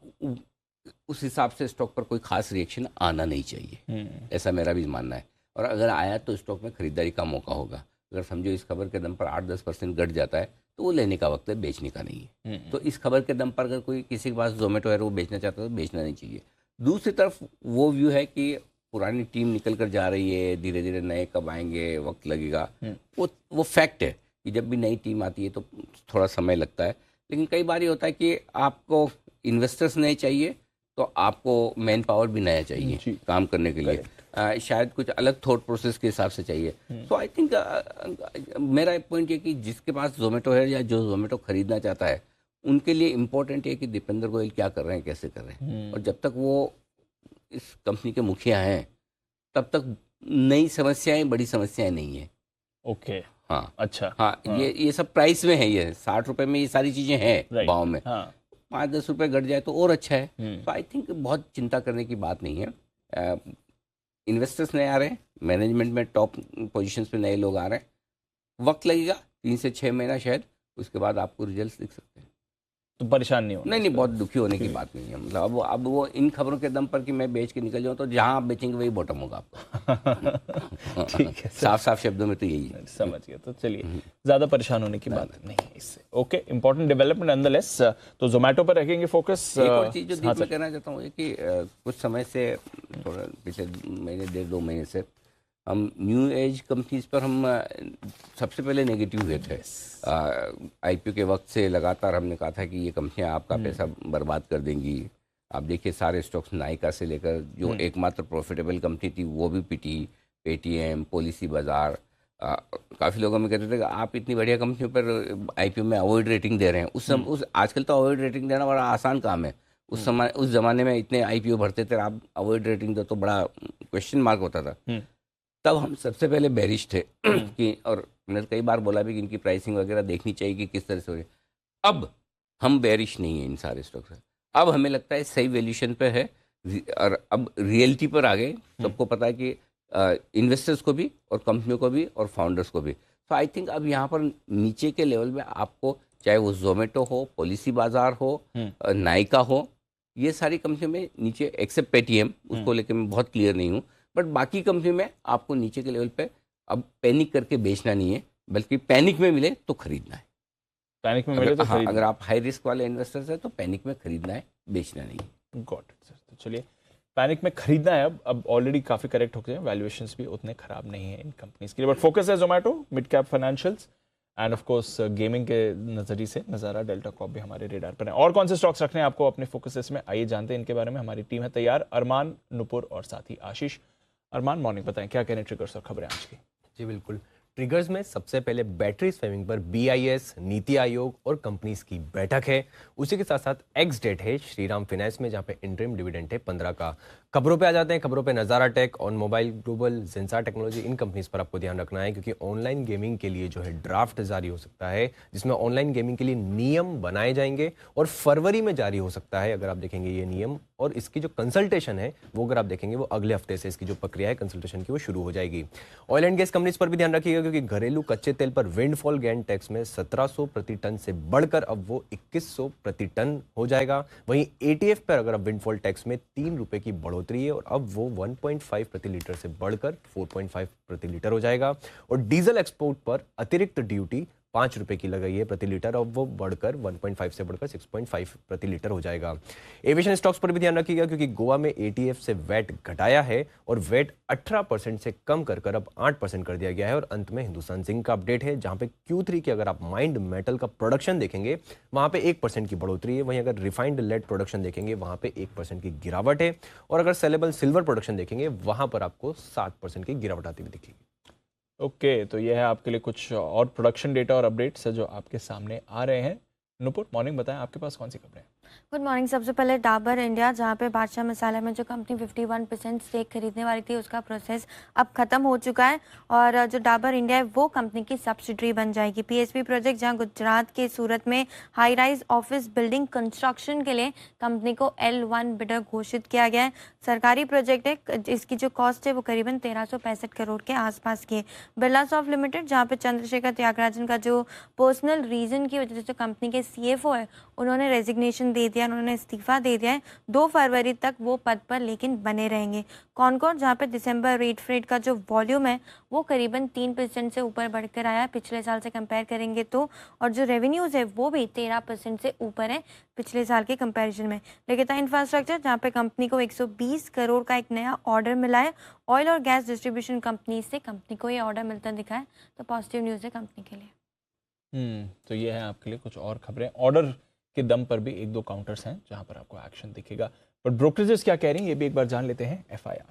[SPEAKER 1] उस हिसाब से स्टॉक पर कोई खास रिएक्शन आना नहीं चाहिए, ऐसा मेरा भी मानना है। और अगर आया तो स्टॉक में खरीदारी का मौका होगा। अगर समझो इस खबर के दम पर 8-10% घट जाता है तो वो लेने का वक्त है, बेचने का नहीं है। तो इस खबर के दम पर अगर कोई किसी के पास जोमेटो है वो बेचना चाहता है तो बेचना नहीं चाहिए। दूसरी तरफ वो व्यू है कि पुरानी टीम निकल कर जा रही है, धीरे धीरे नए कब आएंगे, वक्त लगेगा। वो फैक्ट है कि जब भी नई टीम आती है तो थोड़ा समय लगता है। लेकिन कई बार ये होता है कि आपको इन्वेस्टर्स नए चाहिए तो आपको मैन पावर भी नया चाहिए काम करने के लिए। शायद कुछ अलग थॉट प्रोसेस के हिसाब से चाहिए। तो आई थिंक मेरा पॉइंट ये कि जिसके पास जोमेटो है या जो जोमेटो खरीदना चाहता है उनके लिए इम्पोर्टेंट है कि दीपेंद्र गोयल क्या कर रहे हैं, कैसे कर रहे हैं। और जब तक वो इस कंपनी के मुखिया हैं तब तक नई समस्याएं, बड़ी समस्याएं नहीं है।
[SPEAKER 2] ओके,
[SPEAKER 1] हाँ,
[SPEAKER 2] अच्छा,
[SPEAKER 1] हाँ, ये सब प्राइस में है। ये 60 रुपए में ये सारी चीजें हैं भाव में। 5-10 रुपए घट जाए तो और अच्छा है। तो आई थिंक बहुत चिंता करने की बात नहीं है। इन्वेस्टर्स नए आ रहे हैं, मैनेजमेंट में टॉप पोजीशंस पे नए लोग आ रहे हैं। वक्त लगेगा 3 से 6 महीना शायद, उसके बाद आपको रिजल्ट्स दिख सकते हैं।
[SPEAKER 2] तो परेशान नहीं होना।
[SPEAKER 1] नहीं, बहुत दुखी होने की बात नहीं है। मतलब अब वो इन खबरों के दम पर कि मैं बेच के निकल जाऊँ, तो जहाँ आप बेचेंगे वही बॉटम होगा आपका।
[SPEAKER 2] ठीक है,
[SPEAKER 1] साफ साफ शब्दों में तो यही है।
[SPEAKER 2] समझ गया। तो चलिए, ज्यादा परेशान होने की बात नहीं है इससे। Okay, important development nonetheless. तो जोमेटो पर रखेंगे फोकस।
[SPEAKER 1] एक और चीज़ जो दीप मैं कहना चाहता हूँ कि कुछ समय से, थोड़ा पिछले महीने 1.5-2 महीने से हम न्यू एज कंपनीज पर हम सबसे पहले नेगेटिव हुए थे। आईपीओ के वक्त से लगातार हमने कहा था कि ये कंपनियां आपका पैसा बर्बाद कर देंगी। आप देखिए सारे स्टॉक्स, नायका से लेकर जो एकमात्र प्रॉफिटेबल कंपनी थी वो भी पिटी, पेटीएम, पॉलिसी बाजार। काफ़ी लोगों में कहते थे कि आप इतनी बढ़िया कंपनियों पर आईपीओ में अवॉइड रेटिंग दे रहे हैं। उस आजकल तो अवॉइड रेटिंग देना बड़ा आसान काम है। उस ज़माने में इतने आईपीओ भरते थे, आप अवॉइड रेटिंग दो तो बड़ा क्वेश्चन मार्क होता था। तब हम सबसे पहले बेरिश थे कि, और मैंने कई बार बोला भी कि इनकी प्राइसिंग वगैरह देखनी चाहिए कि किस तरह से हो रही है। अब हम बेरिश नहीं है इन सारे स्टॉक से। अब हमें लगता है सही वैल्यूएशन पे है और अब रियलिटी पर आ गए। सबको पता है कि इन्वेस्टर्स को भी और कंपनियों को भी और फाउंडर्स को भी। तो आई थिंक अब यहाँ पर नीचे के लेवल में आपको, चाहे वो जोमेटो हो, पॉलिसी बाजार हो, नायका हो, ये सारी कंपनियों में नीचे, एक्सेप्ट पेटीएम, उसको लेकर मैं बहुत क्लियर नहीं हूँ, बट बाकी कंपनी में आपको नीचे के लेवल पे अब पैनिक करके बेचना नहीं है, बल्कि पैनिक में मिले तो खरीदना है।
[SPEAKER 2] पैनिक में मिले तो
[SPEAKER 1] हाँ, अगर आप हाई रिस्क वाले इन्वेस्टर्स हैं तो पैनिक में खरीदना है, बेचना नहीं।
[SPEAKER 2] Got it sir. तो चलिए, पैनिक में खरीदना है। अब ऑलरेडी काफी करेक्ट हो गए, वैल्यूएशंस भी उतने खराब नहीं है इन कंपनीज के लिए। बट फोकस है Zomato, mid cap financials end of course gaming के नजरिए से नज़ारा डेल्टा कॉप भी हमारे रेडार पर है। और कौन से स्टॉक्स रखने हैं आपको अपने फोकसेस में, आइए जानते हैं इनके बारे में। हमारी टीम है तैयार, अरमान, नुपुर और साथ ही आशीष। अरमान, मॉर्निंग, बताएं क्या कहने ट्रिगर्स और खबरें आज की।
[SPEAKER 3] जी बिल्कुल, ट्रिगर्स में सबसे पहले बैटरी स्विमिंग पर बीआईएस, नीति आयोग और कंपनीज की बैठक है। उसी के साथ साथ एक्स डेट है श्रीराम फाइनेंस में, जहां पे इंटरिम डिविडेंड है 15 का। खबरों पे आ जाते हैं। खबरों पे Nazara Tech, On Mobile Global, Zensar technology, इन कंपनीज पर आपको ध्यान रखना है, क्योंकि ऑनलाइन गेमिंग के लिए जो है ड्राफ्ट जारी हो सकता है, जिसमें ऑनलाइन गेमिंग के लिए नियम बनाए जाएंगे और फरवरी में जारी हो सकता है, अगर आप देखेंगे ये नियम। और इसकी जो कंसल्टेशन है वो अगर आप देखेंगे वो अगले हफ्ते से इसकी जो प्रक्रिया है कंसल्टेशन की वो शुरू हो जाएगी। ऑयल एंड गैस कंपनीज पर भी ध्यान रखिएगा, क्योंकि घरेलू कच्चे तेल पर विंडफॉल गेन टैक्स में 1700 प्रति टन से बढ़कर अब वो 2100 प्रति टन हो जाएगा। वहीं एटीएफ पर अगर अब विंडफॉल टैक्स में 3 रुपए की बढ़ोतरी है और अब वो 1.5 प्रति लीटर से बढ़कर 4.5 प्रति लीटर हो जाएगा। और डीजल एक्सपोर्ट पर अतिरिक्त ड्यूटी ₹5 की लगाई है प्रति लीटर, अब वो बढ़कर 1.5 से बढ़कर 6.5 प्रति लीटर हो जाएगा। एविएशन स्टॉक्स पर भी ध्यान रखिएगा क्योंकि गोवा में एटीएफ से वैट घटाया है और वैट 18% से कम कर अब 8% कर दिया गया है। और अंत में हिंदुस्तान जिंक का अपडेट है जहां पे Q3 की अगर आप माइंड मेटल का प्रोडक्शन देखेंगे वहां पे 1% की बढ़ोतरी है, वहीं अगर रिफाइंड लेड प्रोडक्शन देखेंगे वहां पे 1% की गिरावट है, और अगर सेलेबल सिल्वर प्रोडक्शन देखेंगे वहां पर आपको 7% की गिरावट आती हुई दिखेगी।
[SPEAKER 2] ओके, तो यह है आपके लिए कुछ और प्रोडक्शन डेटा और अपडेट्स जो आपके सामने आ रहे हैं। नुपुर, मॉर्निंग बताएं आपके पास कौन सी खबरें हैं?
[SPEAKER 4] Good morning. सबसे पहले डाबर इंडिया, जहां पे बादशाह मसाला में जो कंपनी 51% स्टेक खरीदने वाली थी उसका प्रोसेस अब खत्म हो चुका है और जो डाबर इंडिया है वो कंपनी की सब्सिडरी बन जाएगी। पीएसपी प्रोजेक्ट, जहां गुजरात के सूरत में high rise office building construction के लिए कंपनी को L1 बिडर घोषित किया गया है। सरकारी प्रोजेक्ट है, इसकी जो कॉस्ट है वो करीबन 1365 करोड़ के आसपास की है। बिरला सॉफ्ट लिमिटेड, जहाँ पे चंद्रशेखर त्यागराजन का जो पर्सनल रीजन की वजह से कंपनी के CFO है उन्होंने रेजिग्नेशन दे दिया, उन्होंने इस्तीफा दे दिया है। 2 फरवरी तक वो पद पर लेकिन बने रहेंगे। कॉनकॉर्ड, जहाँ पे दिसंबर रेट फ्रेट का जो वॉल्यूम है वो करीबन 3% से ऊपर बढ़कर आया है पिछले साल से कंपेयर करेंगे तो, और जो रेवेन्यूज है वो भी 13% से ऊपर है पिछले साल के कंपैरिजन में। लिखिता इंफ्रास्ट्रक्चर, जहाँ पे कंपनी को 120 करोड़ का एक नया ऑर्डर मिला है ऑयल और गैस डिस्ट्रीब्यूशन कंपनी से, कंपनी को ये ऑर्डर मिलता दिखा है, तो पॉजिटिव न्यूज़ है कंपनी के लिए।
[SPEAKER 2] तो ये है आपके लिए कुछ और खबरें। ऑर्डर के दम पर भी 1-2 काउंटर्स हैं जहां पर आपको एक्शन दिखेगा, पर ब्रोकरेजेस क्या कह रही हैं ये भी एक बार जान लेते हैं। FIR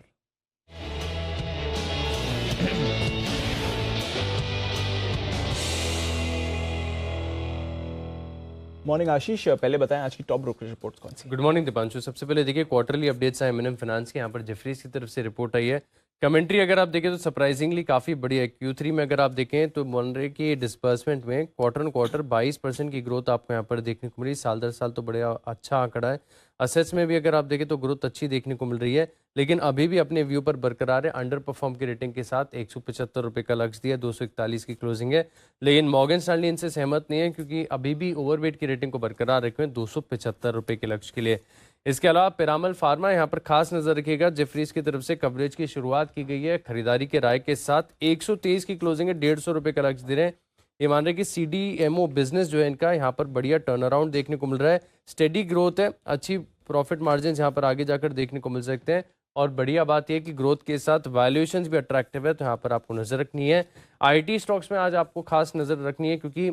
[SPEAKER 2] मॉर्निंग आशीष, पहले बताएं आज की टॉप ब्रोकरेज रिपोर्ट्स कौन सी?
[SPEAKER 5] Good morning Deepanshu. सबसे पहले देखिए क्वार्टरली अपडेट्स हैं M&M फाइनेंस के। यहाँ पर जेफरीज की तरफ से रिपोर्ट आई है। कमेंट्री अगर आप देखें तो सरप्राइजिंगली काफ़ी बड़ी है। Q3 में अगर आप देखें तो मान रहे कि डिस्बर्समेंट में क्वार्टर ऑन क्वार्टर 22% की ग्रोथ आपको यहाँ पर देखने को मिली। साल दर साल तो बड़े अच्छा आंकड़ा है। असेट्स में भी अगर आप देखें तो ग्रोथ अच्छी देखने को मिल रही है, लेकिन अभी भी अपने व्यू पर बरकरार है। अंडर परफॉर्म की रेटिंग के साथ 175 रुपये का लक्ष्य दिया, 241 की क्लोजिंग है। लेकिन मॉर्गन स्टैनली इनसे सहमत नहीं है क्योंकि अभी भी ओवरवेट की रेटिंग को बरकरार रखे हुए 275 रुपये के लक्ष्य के लिए। इसके अलावा पिरामल फार्मा यहाँ पर खास नजर रखिएगा। जेफरीज की तरफ से कवरेज की शुरुआत की गई है खरीदारी के राय के साथ। 123 की क्लोजिंग है, 150 रुपये का लक्ष्य दे रहे हैं। ये मान रहे कि CDMO बिजनेस जो है इनका यहाँ पर बढ़िया टर्न अराउंड देखने को मिल रहा है। स्टेडी ग्रोथ है, अच्छी प्रॉफिट मार्जिन यहाँ पर आगे जाकर देखने को मिल सकते हैं। और बढ़िया बात यह है कि ग्रोथ के साथ वैल्यूएशंस भी अट्रैक्टिव है, तो यहाँ पर आपको नजर रखनी है। IT स्टॉक्स में आज आपको खास नजर रखनी है क्योंकि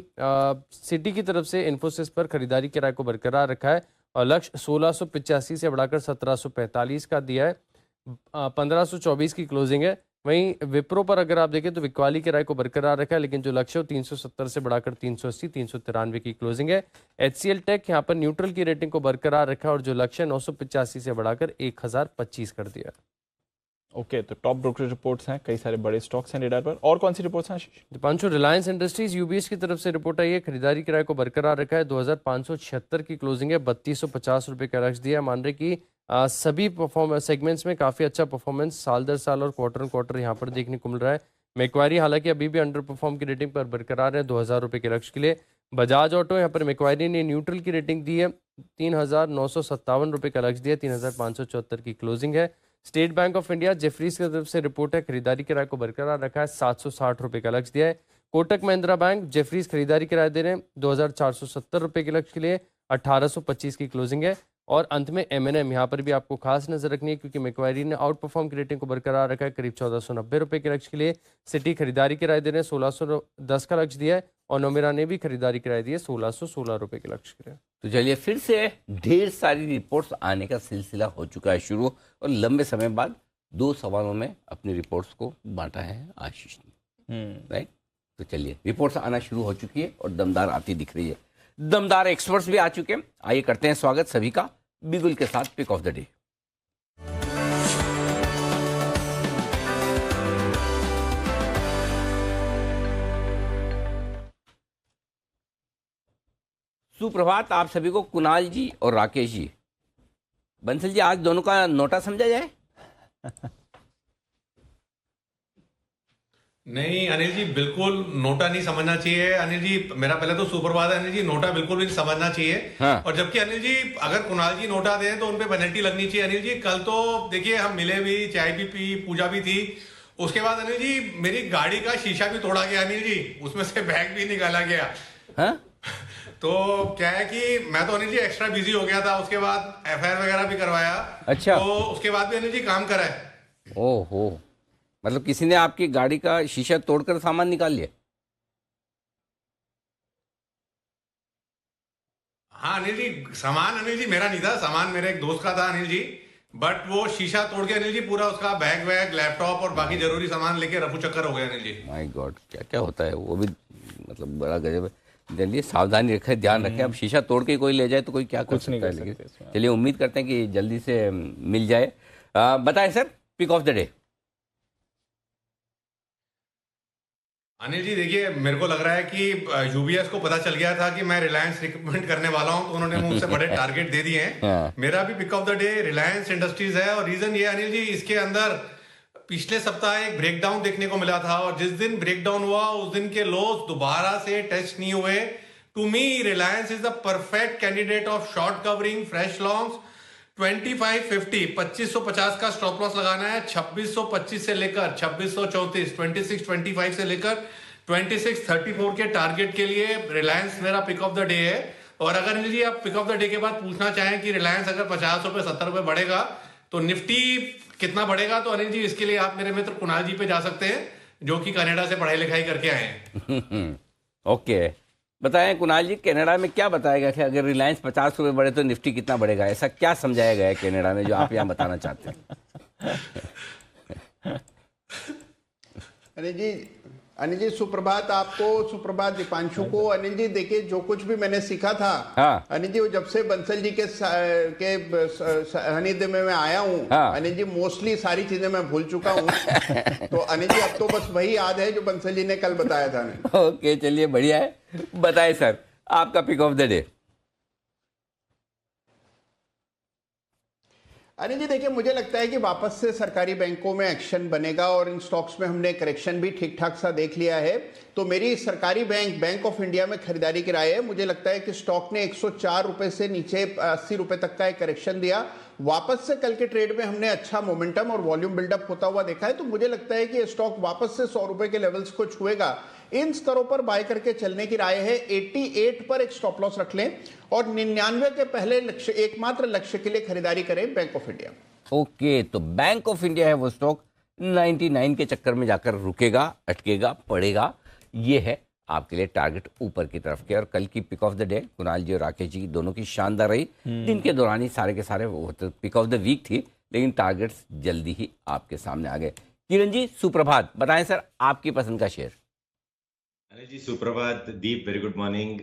[SPEAKER 5] सिटी की तरफ से इन्फोसिस पर खरीदारी के राय को बरकरार रखा है और लक्ष्य 1685 से बढ़ाकर 1745 का दिया है। 1524 की क्लोजिंग है। वहीं विप्रो पर अगर आप देखें तो विक्वाली के राय को बरकरार रखा है, लेकिन जो लक्ष्य 370 से बढ़ाकर 380, 393 की क्लोजिंग है। HCL टेक यहाँ पर न्यूट्रल की रेटिंग को बरकरार रखा है और जो लक्ष्य 985 से बढ़ाकर 1025 कर दिया।
[SPEAKER 2] ओके, तो टॉप ब्रोकरेज रिपोर्ट्स हैं, कई सारे बड़े स्टॉक्स हैं रेडार पर। और कौन सी रिपोर्ट्स हैं आशीष?
[SPEAKER 5] दीपांशु, रिलायंस इंडस्ट्रीज UBS की तरफ से रिपोर्ट आई है। खरीदारी किराए को बरकरार रखा है, 2576 की क्लोजिंग है, 3250 रुपये का लक्ष्य दिया। मान रहे कि सभी परफॉर्मेंस सेगमेंट्स में काफ़ी अच्छा परफॉर्मेंस साल दर साल और क्वार्टर ऑन क्वार्टर यहाँ पर देखने को मिल रहा है। मैक्वायरी हालांकि अभी भी अंडर परफॉर्म की रेटिंग पर बरकरार है 2000 रुपये के लक्ष्य के लिए। बजाज ऑटो यहाँ पर मैक्वायरी ने न्यूट्रल की रेटिंग दी है, 3957 रुपये का लक्ष्य दिया, 3574 की क्लोजिंग है। State bank of India Jefferies की तरफ से रिपोर्ट है, खरीदारी किराए को बरकरार रखा है, 760 रुपये का लक्ष्य दिया है। कोटक महिंद्रा बैंक जेफरीज खरीदारी किराया दे रहे हैं 2470 रुपये के लक्ष्य के लिए, 1825 की क्लोजिंग है। और अंत में M&M, यहाँ पर भी आपको खास नजर रखनी है क्योंकि मैक्वायरी ने आउट परफॉर्म की रेटिंग को बरकरार रखा है, करीब 1490 रुपये के लक्ष्य के लिए। सिटी खरीदारी किराया दे रहे हैं 1610 का लक्ष्य दिया है और नोमेरा ने भी खरीदारी किराया दिया 1616 रुपये के लक्ष्य के लिए।
[SPEAKER 1] तो चलिए फिर से ढेर सारी रिपोर्ट्स आने का सिलसिला हो चुका है शुरू, और लंबे समय बाद 2 सवालों में अपनी रिपोर्ट्स को बांटा है आशीष ने, राइट। तो चलिए रिपोर्ट्स आना शुरू हो चुकी है और दमदार आती दिख रही है। दमदार एक्सपर्ट्स भी आ चुके हैं। आइए करते हैं स्वागत सभी का बिगुल के साथ पिक ऑफ द डे। सुप्रभात आप सभी को, कुणाल जी और राकेश जी। बंसल जी, आज दोनों का नोटा समझा जाए?
[SPEAKER 6] नहीं अनिल जी, बिल्कुल नोटा नहीं समझना चाहिए। अनिल जी मेरा पहले तो सुप्रभात है। अनिल जी नोटा बिल्कुल भी नहीं समझना चाहिए।
[SPEAKER 1] हाँ।
[SPEAKER 6] और जबकि अनिल जी अगर कुणाल जी नोटा दें तो उनपे पेनल्टी लगनी चाहिए। अनिल जी कल तो देखिए हम मिले भी, चाय भी पी, पूजा भी थी, उसके बाद अनिल जी मेरी गाड़ी का शीशा भी तोड़ा गया अनिल जी, उसमें से बैग भी निकाला गया।
[SPEAKER 1] हाँ?
[SPEAKER 6] तो क्या है कि मैं तो अनिल जी एक्स्ट्रा बिजी हो गया था, उसके बाद एफआईआर वगैरह भी करवाया।
[SPEAKER 1] अच्छा।
[SPEAKER 6] तो उसके बाद भी अनिल जी काम करा है।
[SPEAKER 1] ओहो, मतलब किसी ने आपकी गाड़ी का शीशा तोड़कर सामान निकाल लिया?
[SPEAKER 6] हाँ अनिल जी, सामान अनिल जी मेरा नहीं था, सामान मेरे एक दोस्त का था अनिल जी, बट वो शीशा तोड़ के अनिल जी पूरा उसका बैग वैग लैपटॉप और बाकी जरूरी सामान लेके रफू चक्कर हो गया अनिल जी।
[SPEAKER 1] माय गॉड, क्या क्या होता है वो भी, मतलब बड़ा गजब है। चलिए सावधानी रखें, ध्यान रखें। अब शीशा तोड़ के कोई ले जाए तो कोई क्या कर
[SPEAKER 2] कुछ नहीं
[SPEAKER 1] सकता है,
[SPEAKER 2] कर
[SPEAKER 1] लेकिन
[SPEAKER 2] सकते इसमें।
[SPEAKER 1] चलिए उम्मीद करते हैं कि जल्दी से मिल जाए। बताएं sir, pick of the day.
[SPEAKER 6] Anil ji देखिए, मेरे को लग रहा है कि यूबीएस को पता चल गया था कि मैं रिलायंस रिकमेंड करने वाला हूं, तो उन्होंने मुझसे बड़े टारगेट दे दिए हैं।
[SPEAKER 1] हाँ।
[SPEAKER 6] मेरा भी pick of the day Reliance Industries है, और रीजन ये अनिल जी, इसके अंदर पिछले सप्ताह एक ब्रेकडाउन देखने को मिला था, और जिस दिन ब्रेकडाउन हुआ उस दिन के लोस दोबारा से टेस्ट नहीं हुए। To me Reliance is the perfect candidate of short covering fresh longs. 2550 2550 का स्टॉप लॉस लगाना है। 2625 से लेकर 2634, 2625 से लेकर 2634 के टारगेट के लिए रिलायंस मेरा पिक ऑफ द डे है। और अगर अनिल जी आप पिक ऑफ द डे के बाद पूछना चाहें कि रिलायंस अगर 50 रुपए 70 रुपए बढ़ेगा तो निफ्टी कितना बढ़ेगा, तो अनिल जी इसके लिए आप मेरे मित्र कुणाल जी पे जा सकते हैं, जो कि कनाडा से पढ़ाई लिखाई करके आए हैं।
[SPEAKER 1] ओके, बताएं कुणाल जी, कनाडा में क्या बताएगा कि अगर रिलायंस 50 रुपए बढ़े तो निफ्टी कितना बढ़ेगा? ऐसा क्या समझाया गया है कनाडा में जो आप यहाँ बताना चाहते हैं?
[SPEAKER 7] अनिल जी सुप्रभात आपको, सुप्रभात दीपांशु को। अनिल जी देखिए, जो कुछ भी मैंने सीखा था,
[SPEAKER 1] हाँ।
[SPEAKER 7] अनिल जी वो जब से बंसल जी के सानिध्य में मैं आया हूँ,
[SPEAKER 1] हाँ।
[SPEAKER 7] अनिल जी मोस्टली सारी चीजें मैं भूल चुका हूँ। तो अनिल जी अब तो बस वही याद है जो बंसल जी ने कल बताया था।
[SPEAKER 1] ओके, चलिए बढ़िया है। बताए सर, आपका pick of the day.
[SPEAKER 7] Anil ji देखिए, मुझे लगता है कि वापस से सरकारी बैंकों में एक्शन बनेगा, और इन स्टॉक्स में हमने करेक्शन भी ठीक ठाक सा देख लिया है। तो मेरी सरकारी बैंक ऑफ इंडिया में खरीदारी की राय है। मुझे लगता है कि स्टॉक ने 104 रुपए से नीचे 80 रुपए तक का एक करेक्शन दिया। वापस से कल के ट्रेड में हमने अच्छा मोमेंटम और वॉल्यूम बिल्डअप होता हुआ देखा है। तो मुझे लगता है कि स्टॉक वापस से 100 रुपए के लेवल्स को छुएगा। इन स्तरों पर बाय करके चलने की राय है। 88 पर एक स्टॉप लॉस रख लें, और 99 के पहले लक्ष्य, एकमात्र लक्ष्य के लिए खरीदारी करें बैंक ऑफ इंडिया।
[SPEAKER 1] ओके, तो बैंक ऑफ इंडिया है वो स्टॉक 99 के चक्कर में जाकर रुकेगा, अटकेगा, पड़ेगा। ये है आपके लिए टारगेट ऊपर की तरफ के। और कल की pick of the day Kunal ji और राकेश जी दोनों की शानदार रही। दिन के दौरान ही सारे के सारे वो तो पिक ऑफ द वीक थी, लेकिन टारगेट्स जल्दी ही आपके सामने आ गए। किरण जी सुप्रभात, बताएं सर आपकी पसंद का शेयर।
[SPEAKER 8] अनिल जी सुप्रभात, दीप वेरी गुड मॉर्निंग।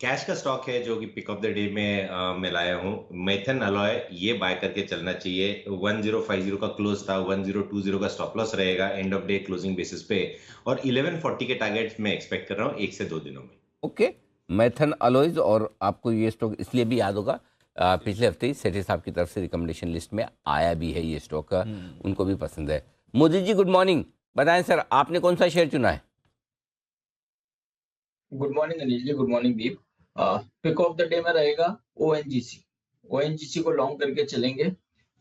[SPEAKER 8] कैश का स्टॉक है जो कि पिक ऑफ द डे में मैं लाया हूँ, मेथन अलॉय। ये बाय करके चलना चाहिए। 1050 का क्लोज था, 1020 का स्टॉप लॉस रहेगा end of day closing basis पे, और 1140 के टारगेट मैं एक्सपेक्ट कर रहा हूँ 1 से 2 दिनों में।
[SPEAKER 1] Okay, Maithan alloys. और आपको ये स्टॉक इसलिए भी याद होगा, पिछले हफ्ते ही सेठी साहब की तरफ से रिकमेंडेशन लिस्ट में आया भी है ये स्टॉक, उनको भी पसंद है। मोदी जी गुड मॉर्निंग, बताएं सर आपने कौन सा शेयर चुना है?
[SPEAKER 9] Good morning Anil ji, good morning Deep. Pick of the day में रहेगा ओएनजीसी। ओएनजीसी को लॉन्ग करके चलेंगे।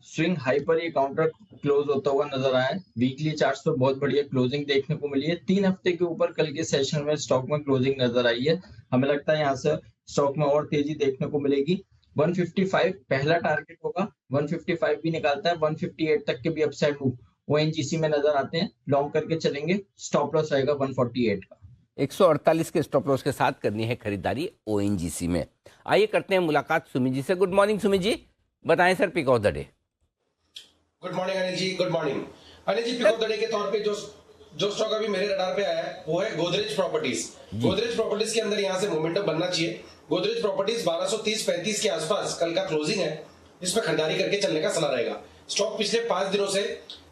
[SPEAKER 9] स्विंग हाई पर ये काउंटर क्लोज होता हुआ नजर आया है। वीकली चार्ट्स पर बहुत बढ़िया क्लोजिंग देखने को मिली है। 3 हफ्ते के ऊपर कल के सेशन में स्टॉक में क्लोजिंग नजर आई है। हमें लगता है यहाँ से स्टॉक में और तेजी देखने को मिलेगी। 155 पहला टारगेट होगा, 155 भी निकालता है, 158 तक के भी अपसाइड मूव ओएनजीसी में नजर आते हैं। लॉन्ग करके चलेंगे, स्टॉप लॉस रहेगा 148 का।
[SPEAKER 1] 148 के स्टॉप लॉस के साथ करनी है खरीदारी ओएनजीसी में। आइए करते हैं मुलाकात सुमित जी से। गुड मॉर्निंग सुमित जी, बताएं sir pick of the day.
[SPEAKER 10] Good morning Anil ji, good morning. Anil ji pick of the day के तौर पे जो स्टॉक अभी मेरे रडार पे आया है वो है गोदरेज प्रॉपर्टीज। गोदरेज प्रॉपर्टीज के अंदर यहाँ से मोमेंटम बनना चाहिए। गोदरेज प्रॉपर्टीज 1230-35 के आसपास कल का क्लोजिंग है, इसमें खरीदारी करके चलने का सलाह रहेगा। स्टॉक पिछले 5 दिनों से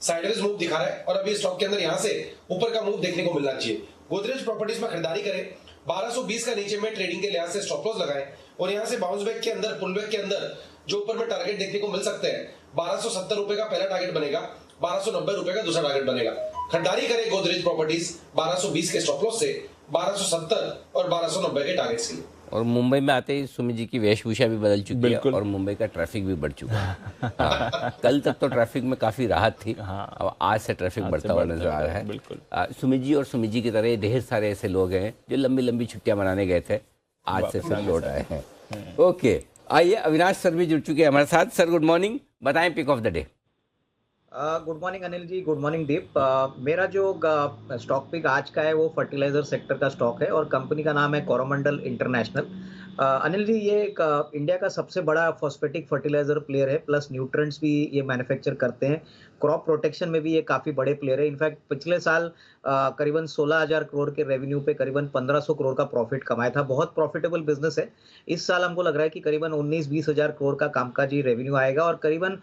[SPEAKER 10] साइडवेज मूव दिखा रहा है, और अभी स्टॉक के अंदर यहाँ से ऊपर का मूव देखने को मिलना चाहिए। गोदरेज प्रॉपर्टीज में खरीदारी करें। 1220 का नीचे में ट्रेडिंग के लिहाज से स्टॉप लॉस लगाएं, और यहाँ से बाउंस बैक के अंदर, पुल बैक के अंदर जो ऊपर में टारगेट देखने को मिल सकते हैं, 1270 रुपए का पहला टारगेट बनेगा, 1290 रुपए का दूसरा टारगेट बनेगा। खरीदारी करें गोदरेज प्रॉपर्टीज 1220 के स्टॉप लॉस से 1270 और 1290 के टारगेट्स के लिए।
[SPEAKER 1] और मुंबई में आते ही सुमित जी की वेशभूषा भी बदल चुकी है और मुंबई का ट्रैफिक भी बढ़ चुका है। हाँ, कल तक तो ट्रैफिक में काफी राहत थी, अब आज से ट्रैफिक बढ़ता हुआ नजर आ रहा है। सुमित जी और सुमित जी की तरह ढेर सारे ऐसे लोग हैं जो लंबी लंबी छुट्टियां मनाने गए थे, आज से फिर लौट आए हैं। ओके, आइए अविनाश सर भी जुड़ चुके हैं हमारे साथ। सर गुड मॉर्निंग, बताएं pick of the day.
[SPEAKER 11] Good morning Anil ji, good morning Deep. मेरा जो स्टॉक पिक आज का है वो फर्टिलाइजर सेक्टर का स्टॉक है और कंपनी का नाम है कोरोमंडल इंटरनेशनल। अनिल जी, ये एक इंडिया का सबसे बड़ा फॉस्फेटिक फर्टिलाइजर प्लेयर है, प्लस न्यूट्रेंट्स भी ये मैन्युफैक्चर करते हैं। क्रॉप प्रोटेक्शन में भी ये काफ़ी बड़े प्लेयर है। इनफैक्ट पिछले साल करीबन 16,000 करोड़ के रेवेन्यू पे करीबन 1,500 करोड़ का प्रॉफिट कमाया था। बहुत प्रॉफिटेबल बिजनेस है। इस साल हमको लग रहा है कि करीबन 19-20 हज़ार करोड़ का कामकाजी रेवेन्यू आएगा और करीबन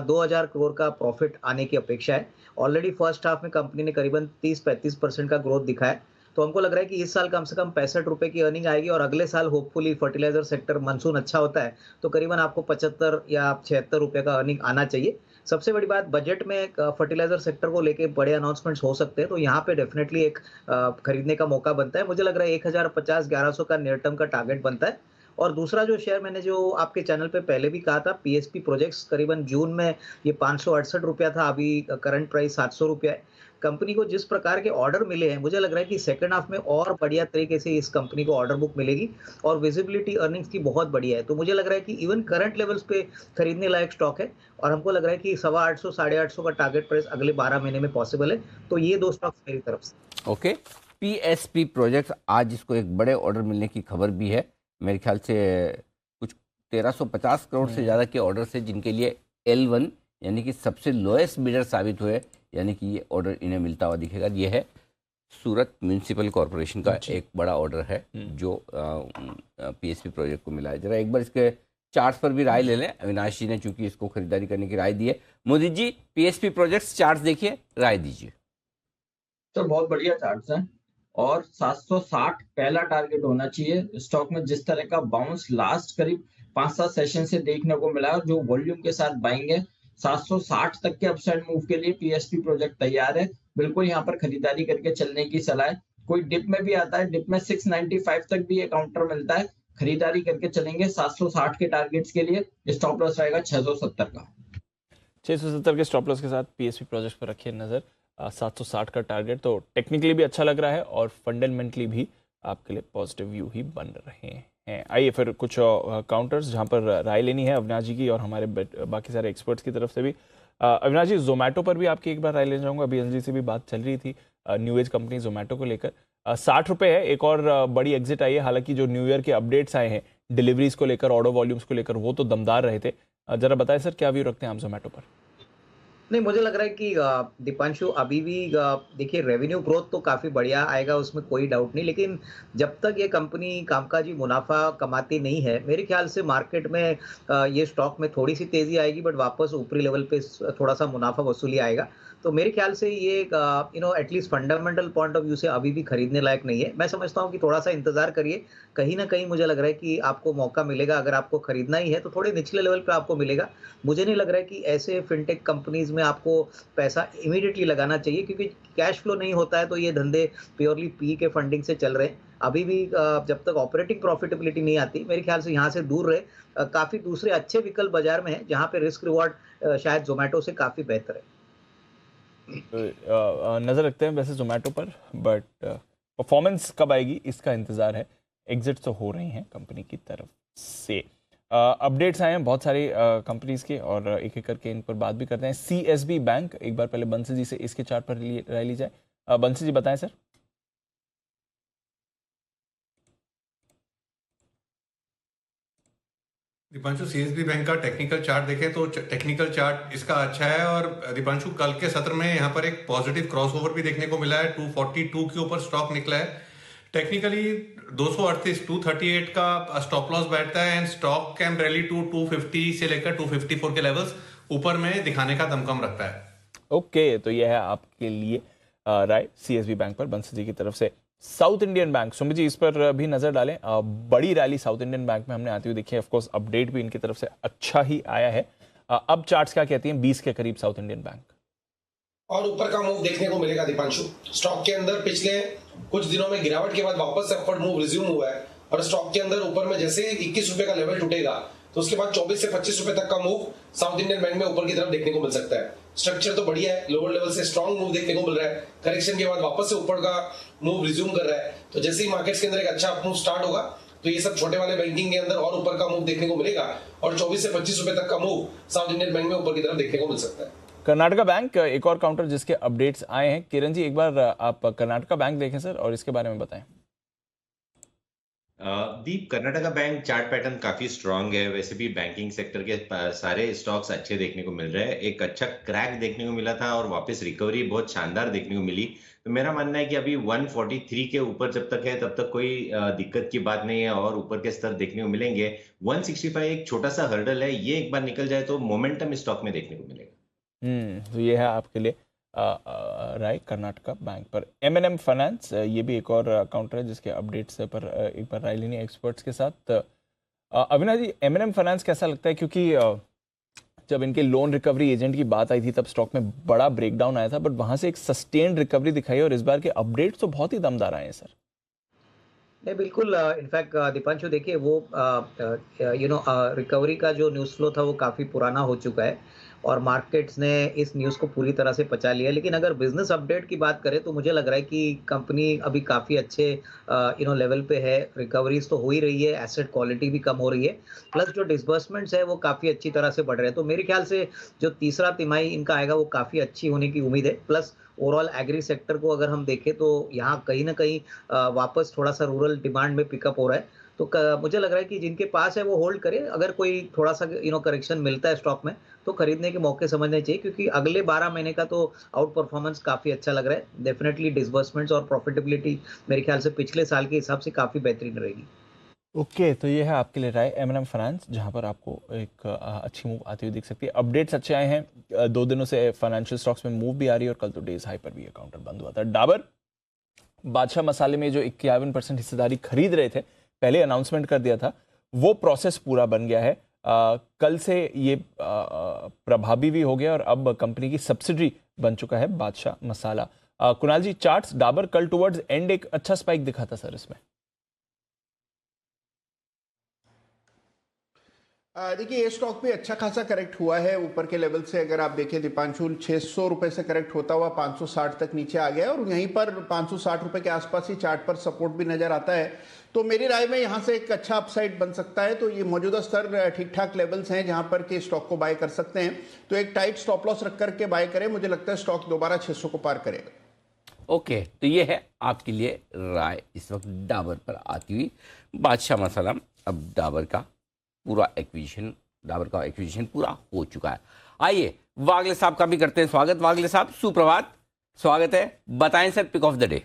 [SPEAKER 11] 2,000 करोड़ का प्रॉफिट आने की अपेक्षा है। ऑलरेडी फर्स्ट हाफ में कंपनी ने करीबन 30-35% का ग्रोथ दिखाया है। तो हमको लग रहा है कि इस साल कम से कम 65 रुपए की अर्निंग आएगी और अगले साल होपफुली फर्टिलाइजर सेक्टर मानसून अच्छा होता है तो करीबन आपको 75 या 76 रुपए का अर्निंग आना चाहिए। सबसे बड़ी बात, बजट में फर्टिलाइजर सेक्टर को लेके बड़े अनाउंसमेंट्स हो सकते हैं, तो यहाँ पे डेफिनेटली एक खरीदने का मौका बनता है। मुझे लग रहा है 1,050-1,100 का नियर टर्म का टारगेट बनता है। और दूसरा जो शेयर मैंने जो आपके चैनल पे पहले भी कहा था, पीएसपी प्रोजेक्ट्स, करीबन जून में ये 568 रुपया था, अभी करंट प्राइस 700 रुपया है। कंपनी को जिस प्रकार के ऑर्डर मिले हैं, मुझे लग रहा है कि सेकंड हाफ में और बढ़िया तरीके से इस कंपनी को ऑर्डर बुक मिलेगी और विजिबिलिटी अर्निंग्स की बहुत बढ़िया है। तो मुझे लग रहा है कि इवन करंट लेवल्स पे खरीदने लायक स्टॉक है और हमको लग रहा है कि 850 850 का टारगेट प्राइस अगले 12 महीने में पॉसिबल है। तो ये दो स्टॉक्स मेरी तरफ से।
[SPEAKER 1] ओके, पीएसपी प्रोजेक्ट्स, आज इसको एक बड़े ऑर्डर मिलने की खबर भी है। मेरे ख्याल से कुछ 1350 करोड़ से ज़्यादा के ऑर्डर से, जिनके लिए L1 यानी कि सबसे लोएस्ट बिडर साबित हुए, यानी कि ये ऑर्डर इन्हें मिलता हुआ दिखेगा। ये है सूरत म्यूनिसिपल कॉरपोरेशन का एक बड़ा ऑर्डर है जो पीएसपी प्रोजेक्ट को मिला है। जरा एक बार इसके चार्ट्स पर भी राय ले लें। अविनाश जी ने चूंकि इसको खरीदारी करने की राय दी है, मोदी जी पीएसपी प्रोजेक्ट्स चार्ट्स देखिए, राय दीजिए।
[SPEAKER 9] तो बहुत बढ़िया चार्ट्स हैं और 760 पहला टारगेट होना चाहिए। स्टॉक में जिस तरह का बाउंस लास्ट करीब 5-7 सेशन से देखने को मिला और जो वॉल्यूम के साथ बाइंग है, 760 तक के अपसाइड मूव के लिए पीएसपी प्रोजेक्ट तैयार है। बिल्कुल यहाँ पर खरीदारी करके चलने की सलाह है। कोई डिप में भी आता है, डिप में 695 तक भी ये काउंटर मिलता है, खरीदारी करके चलेंगे। 760 के टारगेट्स के लिए स्टॉप लॉस रहेगा 670 का।
[SPEAKER 2] 670 के स्टॉप लॉस के साथ पीएसपी प्रोजेक्ट पर रखिए नजर। 760 का टारगेट तो टेक्निकली भी अच्छा लग रहा है और फंडामेंटली भी आपके लिए पॉजिटिव व्यू ही बन रहे हैं। आइए फिर कुछ काउंटर्स जहां पर राय लेनी है अविनाश जी की और हमारे बाकी सारे एक्सपर्ट्स की तरफ से भी। अविनाश जी, जोमेटो पर भी आपकी एक बार राय लेना चाहूँगा। अभी अंजी से भी बात चल रही थी न्यू एज कंपनी जोमेटो को लेकर। 60 रुपये है, एक और बड़ी एग्जिट आई है। हालांकि जो न्यू ईयर के अपडेट्स आए हैं डिलीवरीज को लेकर, ऑर्डर वॉल्यूम्स को लेकर, वो तो दमदार रहे थे। जरा बताएं सर, क्या व्यू रखते हैं आप जोमेटो पर?
[SPEAKER 11] नहीं, मुझे लग रहा है कि दीपांशु अभी भी देखिए रेवेन्यू ग्रोथ तो काफ़ी बढ़िया आएगा, उसमें कोई डाउट नहीं, लेकिन जब तक ये कंपनी कामकाजी मुनाफा कमाती नहीं है, मेरे ख्याल से मार्केट में ये स्टॉक में थोड़ी सी तेज़ी आएगी, बट वापस ऊपरी लेवल पे थोड़ा सा मुनाफा वसूली आएगा। तो मेरे ख्याल से ये at least fundamental point of view से अभी भी खरीदने लायक नहीं है। मैं समझता हूँ कि थोड़ा सा इंतजार करिए, कहीं ना कहीं मुझे लग रहा है कि आपको मौका मिलेगा। अगर आपको खरीदना ही है तो थोड़े निचले लेवल पे आपको मिलेगा। मुझे नहीं लग रहा है कि ऐसे फिनटेक कंपनीज में आपको पैसा इमीडिएटली लगाना चाहिए, क्योंकि कैश फ्लो नहीं होता है तो ये धंधे प्योरली पी के फंडिंग से चल रहे हैं। अभी भी जब तक ऑपरेटिंग प्रॉफिटेबिलिटी नहीं आती, मेरे ख्याल से यहाँ से दूर रहे। काफ़ी दूसरे अच्छे विकल्प बाजार में हैं जहाँ पे रिस्क रिवॉर्ड शायद जोमेटो से काफ़ी बेहतर है।
[SPEAKER 2] नजर रखते हैं वैसे जोमेटो पर, बट परफॉर्मेंस कब आएगी इसका इंतजार है। एग्जिट तो हो रही हैं कंपनी की तरफ से। अपडेट्स आए हैं बहुत सारी कंपनीज के और एक एक करके इन पर बात भी करते हैं। सीएसबी बैंक, एक बार पहले बंसी जी से इसके चार्ट पर राय ली जाए। बंसी जी बताएं सर।
[SPEAKER 6] दीपांशु, सीएसबी बैंक का टेक्निकल चार्ट देखें तो टेक्निकल चार्ट इसका अच्छा है और दीपांशु कल के सत्र में यहाँ पर एक पॉजिटिव क्रॉसओवर भी देखने को मिला है। 242 के ऊपर स्टॉक निकला है। टेक्निकली 238 238 का स्टॉप लॉस बैठता है and stock can rally to 250 से लेकर 254 के लेवल्स ऊपर में दिखाने का दमखम रखता है।
[SPEAKER 2] ओके, तो यह है आपके लिए राय सीएसबी बैंक पर बंसी जी की तरफ से। South Indian bank, Sumit ji इस पर भी नजर डालें। बड़ी रैली साउथ इंडियन बैंक में हमने आती हुई देखी है। ऑफ कोर्स अपडेट भी इनकी तरफ से अच्छा ही आया है। अब चार्ट्स क्या कहती हैं 20 के करीब साउथ इंडियन बैंक,
[SPEAKER 10] और ऊपर का मूव देखने को मिलेगा दीपांशु। स्टॉक के अंदर पिछले कुछ दिनों में गिरावट के बाद वापस अपवर्ड मूव रिज्यूम हुआ है और स्टॉक के अंदर ऊपर में जैसे ही 21 रुपए का लेवल टूटेगा तो उसके बाद 24 से 25 रुपए तक का मूव साउथ इंडियन बैंक में ऊपर की तरफ देखने को मिल सकता है। स्ट्रक्चर तो बढ़िया है, लोअर लेवल से स्ट्रॉन्ग मूव देखने को मिल रहा है, करेक्शन के बाद वापस से ऊपर का मूव रिज्यूम कर रहा है। तो जैसे ही मार्केट्स के अंदर एक अच्छा मूव स्टार्ट होगा तो ये सब छोटे वाले बैंकिंग के अंदर और ऊपर का मूव देखने को मिलेगा और 24 से 25 रुपए तक का मूव साउथ इंडियन बैंक में ऊपर की तरफ देखने को मिल सकता है।
[SPEAKER 2] कर्नाटका बैंक एक और काउंटर जिसके अपडेट्स आए हैं। किरण जी, एक बार आप कर्नाटका बैंक देखें सर और इसके बारे में बताएं।
[SPEAKER 8] दीप, कर्नाटका बैंक चार्ट पैटर्न काफी स्ट्रांग है। वैसे भी बैंकिंग सेक्टर के सारे स्टॉक्स अच्छे देखने को मिल रहे हैं। एक अच्छा क्रैक देखने को मिला था और वापस रिकवरी बहुत शानदार देखने को मिली। तो मेरा मानना है कि अभी 143 के ऊपर जब तक है तब तक कोई दिक्कत की बात नहीं है और ऊपर के स्तर देखने को मिलेंगे। 165 एक छोटा सा हर्डल है, ये एक बार निकल जाए तो मोमेंटम स्टॉक में देखने को मिलेगा।
[SPEAKER 2] तो ये है आपके लिए राय कर्नाटका बैंक पर। M&M फाइनेंस ये भी एक और काउंटर है जिसके अपडेट्स पर एक बार राय लेनी एक्सपर्ट्स के साथ। अविनाश जी, M&M फाइनेंस कैसा लगता है, क्योंकि जब इनके लोन रिकवरी एजेंट की बात आई थी तब स्टॉक में बड़ा ब्रेकडाउन आया था, बट वहां से एक सस्टेन्ड रिकवरी दिखाई और इस बार के अपडेट्स तो बहुत ही दमदार आए हैं सर।
[SPEAKER 11] नहीं, बिल्कुल। इनफैक्ट दीपांशु देखिए, वो रिकवरी का जो न्यूज़ फ्लो था वो काफ़ी पुराना हो चुका है और मार्केट्स ने इस न्यूज़ को पूरी तरह से पचा लिया। लेकिन अगर बिजनेस अपडेट की बात करें तो मुझे लग रहा है कि कंपनी अभी काफ़ी अच्छे लेवल पे है। रिकवरीज तो हो ही रही है, एसेट क्वालिटी भी कम हो रही है, प्लस जो डिसबर्समेंट्स है वो काफ़ी अच्छी तरह से बढ़ रहे हैं। तो मेरे ख्याल से जो तीसरा तिमाही इनका आएगा वो काफ़ी अच्छी होने की उम्मीद है। प्लस ओवरऑल एग्री सेक्टर को अगर हम देखें तो यहाँ कहीं ना कहीं वापस थोड़ा सा रूरल डिमांड में पिकअप हो रहा है। तो मुझे लग रहा है कि जिनके पास है वो होल्ड करें। अगर कोई थोड़ा सा करेक्शन मिलता है स्टॉक में तो खरीदने के मौके समझने चाहिए, क्योंकि अगले 12 महीने का तो आउट परफॉर्मेंस काफ़ी अच्छा लग रहा है। डेफिनेटली डिसबर्समेंट्स और प्रॉफिटेबिलिटी मेरे ख्याल से पिछले साल के हिसाब से काफ़ी बेहतरीन रहेगी।
[SPEAKER 2] ओके, तो ये है आपके लिए राय M&M फाइनेंस, जहां पर आपको एक अच्छी मूव आती हुई दिख सकती है। अपडेट्स अच्छे आए हैं, 2 दिनों से फाइनेंशियल स्टॉक्स में मूव भी आ रही है और कल तो डेज हाई पर भी ये काउंटर बंद हुआ था। डाबर बादशाह मसाले में जो 51% हिस्सेदारी खरीद रहे थे, पहले अनाउंसमेंट कर दिया था, वो प्रोसेस पूरा बन गया है। कल से ये प्रभावी भी हो गया और अब कंपनी की सब्सिडरी बन चुका है बादशाह मसाला। कुणाल जी, चार्ट्स डाबर कल टुवर्ड्स एंड एक अच्छा स्पाइक दिखा था सर इसमें।
[SPEAKER 7] देखिए, ये स्टॉक भी अच्छा खासा करेक्ट हुआ है ऊपर के लेवल से। अगर आप देखें दीपांशु, 600 रुपए से करेक्ट होता हुआ 560 तक नीचे आ गया और यहीं पर 560 रुपए के आसपास ही चार्ट पर सपोर्ट भी नजर आता है। तो मेरी राय में यहाँ से एक अच्छा अपसाइड बन सकता है। तो ये मौजूदा स्तर ठीक ठाक लेवल्स हैं जहां पर के स्टॉक को बाय कर सकते हैं। तो एक टाइट स्टॉप लॉस रख करके बाय करें, मुझे लगता है स्टॉक दोबारा 600 को पार करेगा।
[SPEAKER 1] ओके, तो ये है आपके लिए राय इस वक्त डाबर पर आती हुई। बादशाह मसाला, अब डाबर का एक्विजिशन पूरा हो चुका है। आइए वागले साहब का भी करते हैं स्वागत। वागले साहब, सुप्रभात, स्वागत है। बताएं sir, pick of the day.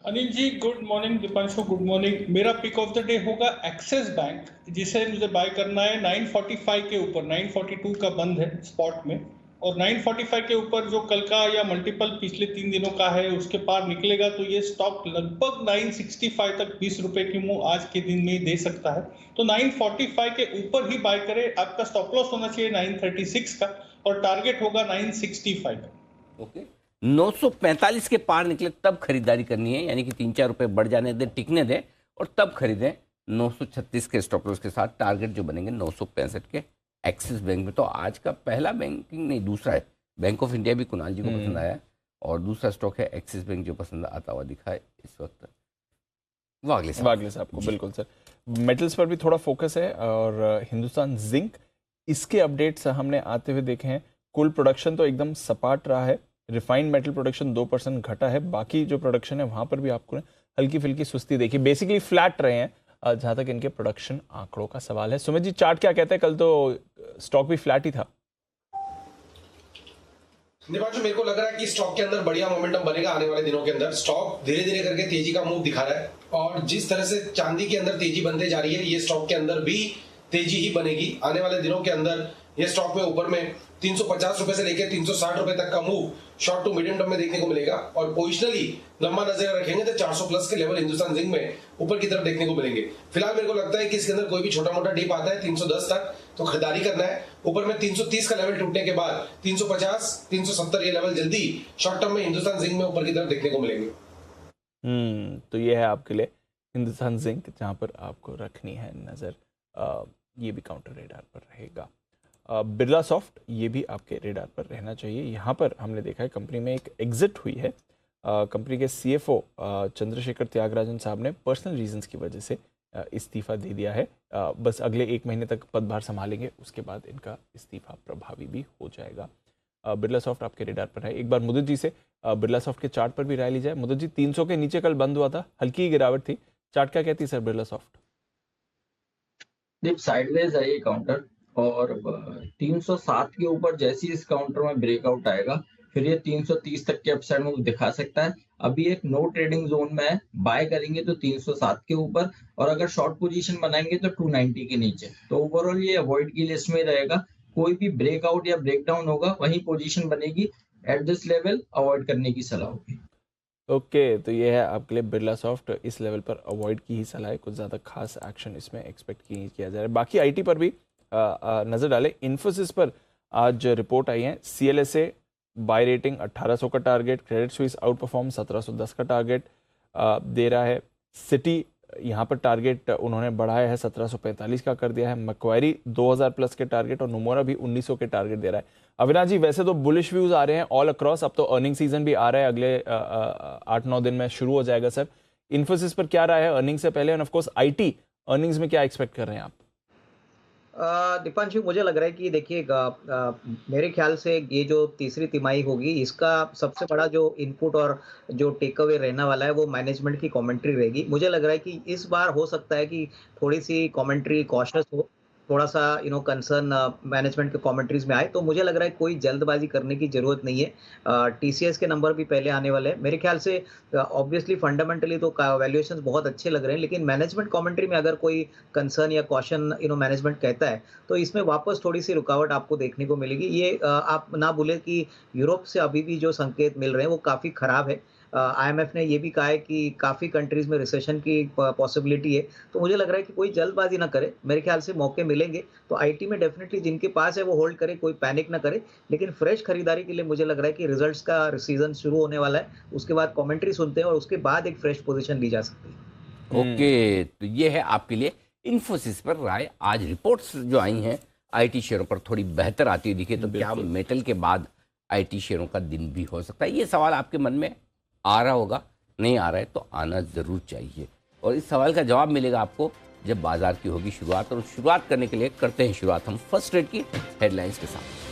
[SPEAKER 12] Anil ji, good morning. Deepanshu, good morning. मेरा पिक ऑफ द डे होगा एक्सिस बैंक, जिसे मुझे बाय करना है 945 के ऊपर। 942 का बंद है स्पॉट में और 945 के ऊपर जो कल का या मल्टीपल पिछले 3 दिनों का है उसके पार निकलेगा तो ये स्टॉक लगभग 965 तक 20 रुपए की मूव आज के दिन में ही दे सकता है। तो 945 के ऊपर ही बाय करें। आपका स्टॉप लॉस होना चाहिए 936 का और टारगेट होगा 965 का।
[SPEAKER 1] ओके, 945 के पार निकले तब खरीदारी करनी है, यानी कि 3-4 रुपए बढ़ जाने दे, टिकने दे और तब खरीदें। 936 के स्टॉप लॉस के साथ टारगेट जो बनेंगे 965 के। एक्सिस बैंक में तो आज का पहला बैंकिंग नहीं, दूसरा है। बैंक ऑफ इंडिया भी कुणाल जी को पसंद आया और दूसरा स्टॉक है एक्सिस बैंक जो पसंद आता हुआ दिखा है इस वक्त वागले साहब
[SPEAKER 2] को। बिल्कुल सर, मेटल्स पर भी थोड़ा फोकस है और हिंदुस्तान जिंक, इसके अपडेट्स हमने आते हुए देखे हैं। कुल प्रोडक्शन तो एकदम सपाट रहा है, रिफाइंड मेटल प्रोडक्शन 2% घटा है, बाकी जो प्रोडक्शन है वहां पर भी आपको हल्की फुल्की सुस्ती देखी, बेसिकली फ्लैट रहे हैं जहां तक इनके प्रोडक्शन आंकड़ों का सवाल है। सुमित जी, चार्ट क्या कहते हैं? कल तो स्टॉक भी फ्लैट ही था।
[SPEAKER 10] दीपांशु, मेरे को लग रहा है कि स्टॉक के अंदर बढ़िया मोमेंटम बनेगा आने वाले दिनों के अंदर। स्टॉक धीरे धीरे करके तेजी का मूव दिखा रहा है और जिस तरह से चांदी के अंदर तेजी बनते जा रही है, ये स्टॉक के अंदर भी तेजी ही बनेगी आने वाले दिनों के अंदर। ये स्टॉक में ऊपर में 350 रुपए से लेकर 360 रुपए तक का move short to medium term में देखने को मिलेगा और पोजिशनली लंबा नजर रखेंगे तो 400 प्लस के लेवल हिंदुस्तान जिंक में ऊपर की तरफ देखने को मिलेंगे। फिलहाल मेरे को लगता है कि इसके अंदर कोई भी छोटा मोटा डिप आता है 310 तक तो खरीदारी करना है। ऊपर में 330 का लेवल टूटने के बाद 350, 370 ये लेवल जल्दी शॉर्ट टर्म में हिंदुस्तान जिंक में ऊपर की तरफ देखने को मिलेंगे।
[SPEAKER 2] तो ये है आपके लिए हिंदुस्तान जिंक, जहाँ पर आपको रखनी है नज़र। ये भी काउंटर रेडार पर रहेगा। बिरला सॉफ्ट, ये भी आपके रेडार पर रहना चाहिए। यहाँ पर हमने देखा है कंपनी में एक एग्जिट हुई है। कंपनी के CFO चंद्रशेखर त्यागराजन साहब ने पर्सनल रीजंस की वजह से इस्तीफा दे दिया है। बस अगले 1 महीने तक पदभार संभालेंगे, उसके बाद इनका इस्तीफा प्रभावी भी हो जाएगा। बिरला सॉफ्ट आपके रेडार पर है। एक बार मुदित जी से बिरला सॉफ्ट के चार्ट पर भी राय ली जाए। मुदित जी, 300 के नीचे कल बंद हुआ था, हल्की गिरावट थी। चार्ट क्या कहती है सर बिरला सॉफ्ट?
[SPEAKER 9] साइडवेज है ये काउंटर, और 307 के ऊपर जैसे इस काउंटर में ब्रेकआउट आएगा फिर ये 330 तक के अपसाइड मूव दिखा सकता है। अभी एक नो ट्रेडिंग जोन में है, बाय करेंगे तो 307 के ऊपर, और अगर शॉर्ट पोजीशन बनाएंगे तो 290 के नीचे। तो ओवरऑल ये अवॉइड की लिस्ट में रहेगा। कोई भी ब्रेकआउट या ब्रेकडाउन होगा वही पोजीशन बनेगी, एट दिस लेवल अवॉइड करने की सलाह होगी।
[SPEAKER 2] ओके, तो ये है आपके लिए बिरला सॉफ्ट, इस लेवल पर अवॉइड की ही सलाह है। कुछ ज़्यादा खास एक्शन इसमें एक्सपेक्ट किया जा रहा है। बाकी IT पर भी नज़र डालें। इन्फोसिस पर आज रिपोर्ट आई है। CLSA बाय रेटिंग 1800 का target, Credit Suisse out perform 1710 का टारगेट दे रहा है। सिटी यहाँ पर टारगेट उन्होंने बढ़ाया है, 1745 का कर दिया है। मक्वारी 2000 प्लस के टारगेट और नोमोरा भी 1900 के टारगेट दे रहा है। अविनाश जी, वैसे तो बुलिश व्यूज आ रहे हैं ऑल अक्रॉस, अब तो अर्निंग सीजन भी आ रहा है, अगले 8-9 दिन में शुरू हो जाएगा सर। इन्फोसिस पर क्या राय है अर्निंग से पहले, और ऑफ कोर्स IT अर्निंग्स में क्या एक्सपेक्ट कर रहे हैं आप?
[SPEAKER 11] दीपांशु, मुझे लग रहा है कि देखिए, मेरे ख्याल से ये जो तीसरी तिमाही होगी, इसका सबसे बड़ा जो इनपुट और जो टेक अवे रहने वाला है वो मैनेजमेंट की कमेंट्री रहेगी। मुझे लग रहा है कि इस बार हो सकता है कि थोड़ी सी कमेंट्री कॉशियस हो, थोड़ा सा कंसर्न मैनेजमेंट के कमेंट्रीज में आए। तो मुझे लग रहा है कोई जल्दबाजी करने की जरूरत नहीं है। TCS के नंबर भी पहले आने वाले हैं मेरे ख्याल से। ऑब्वियसली फंडामेंटली तो वैल्यूएशंस बहुत अच्छे लग रहे हैं, लेकिन मैनेजमेंट कमेंट्री में अगर कोई कंसर्न या कॉशन मैनेजमेंट कहता है तो इसमें वापस थोड़ी सी रुकावट आपको देखने को मिलेगी। ये आप ना भूलें कि यूरोप से अभी भी जो संकेत मिल रहे हैं वो काफ़ी ख़राब है। IMF ने ये भी कहा है कि काफ़ी कंट्रीज में रिसेशन की पॉसिबिलिटी है। तो मुझे लग रहा है कि कोई जल्दबाजी ना करे, मेरे ख्याल से मौके मिलेंगे तो IT में डेफिनेटली जिनके पास है वो होल्ड करे, कोई पैनिक ना करे। लेकिन फ्रेश खरीदारी के लिए मुझे लग रहा है कि रिजल्ट्स का सीजन शुरू होने वाला है, उसके बाद कमेंट्री सुनते हैं और उसके बाद एक फ्रेश पोजीशन ली जा सकती है।
[SPEAKER 1] ओके, तो ये है आपके लिए इन्फोसिस पर राय। आज रिपोर्ट्स जो आई हैं IT शेयरों पर थोड़ी बेहतर आती हुई दिखे, तो क्या मेटल के बाद IT शेयरों का दिन भी हो सकता है? ये सवाल आपके मन में आ रहा होगा, नहीं आ रहा है तो आना ज़रूर चाहिए। और इस सवाल का जवाब मिलेगा आपको जब बाजार की होगी शुरुआत। और शुरुआत करने के लिए करते हैं शुरुआत हम फर्स्ट ट्रेड की हेडलाइंस के साथ।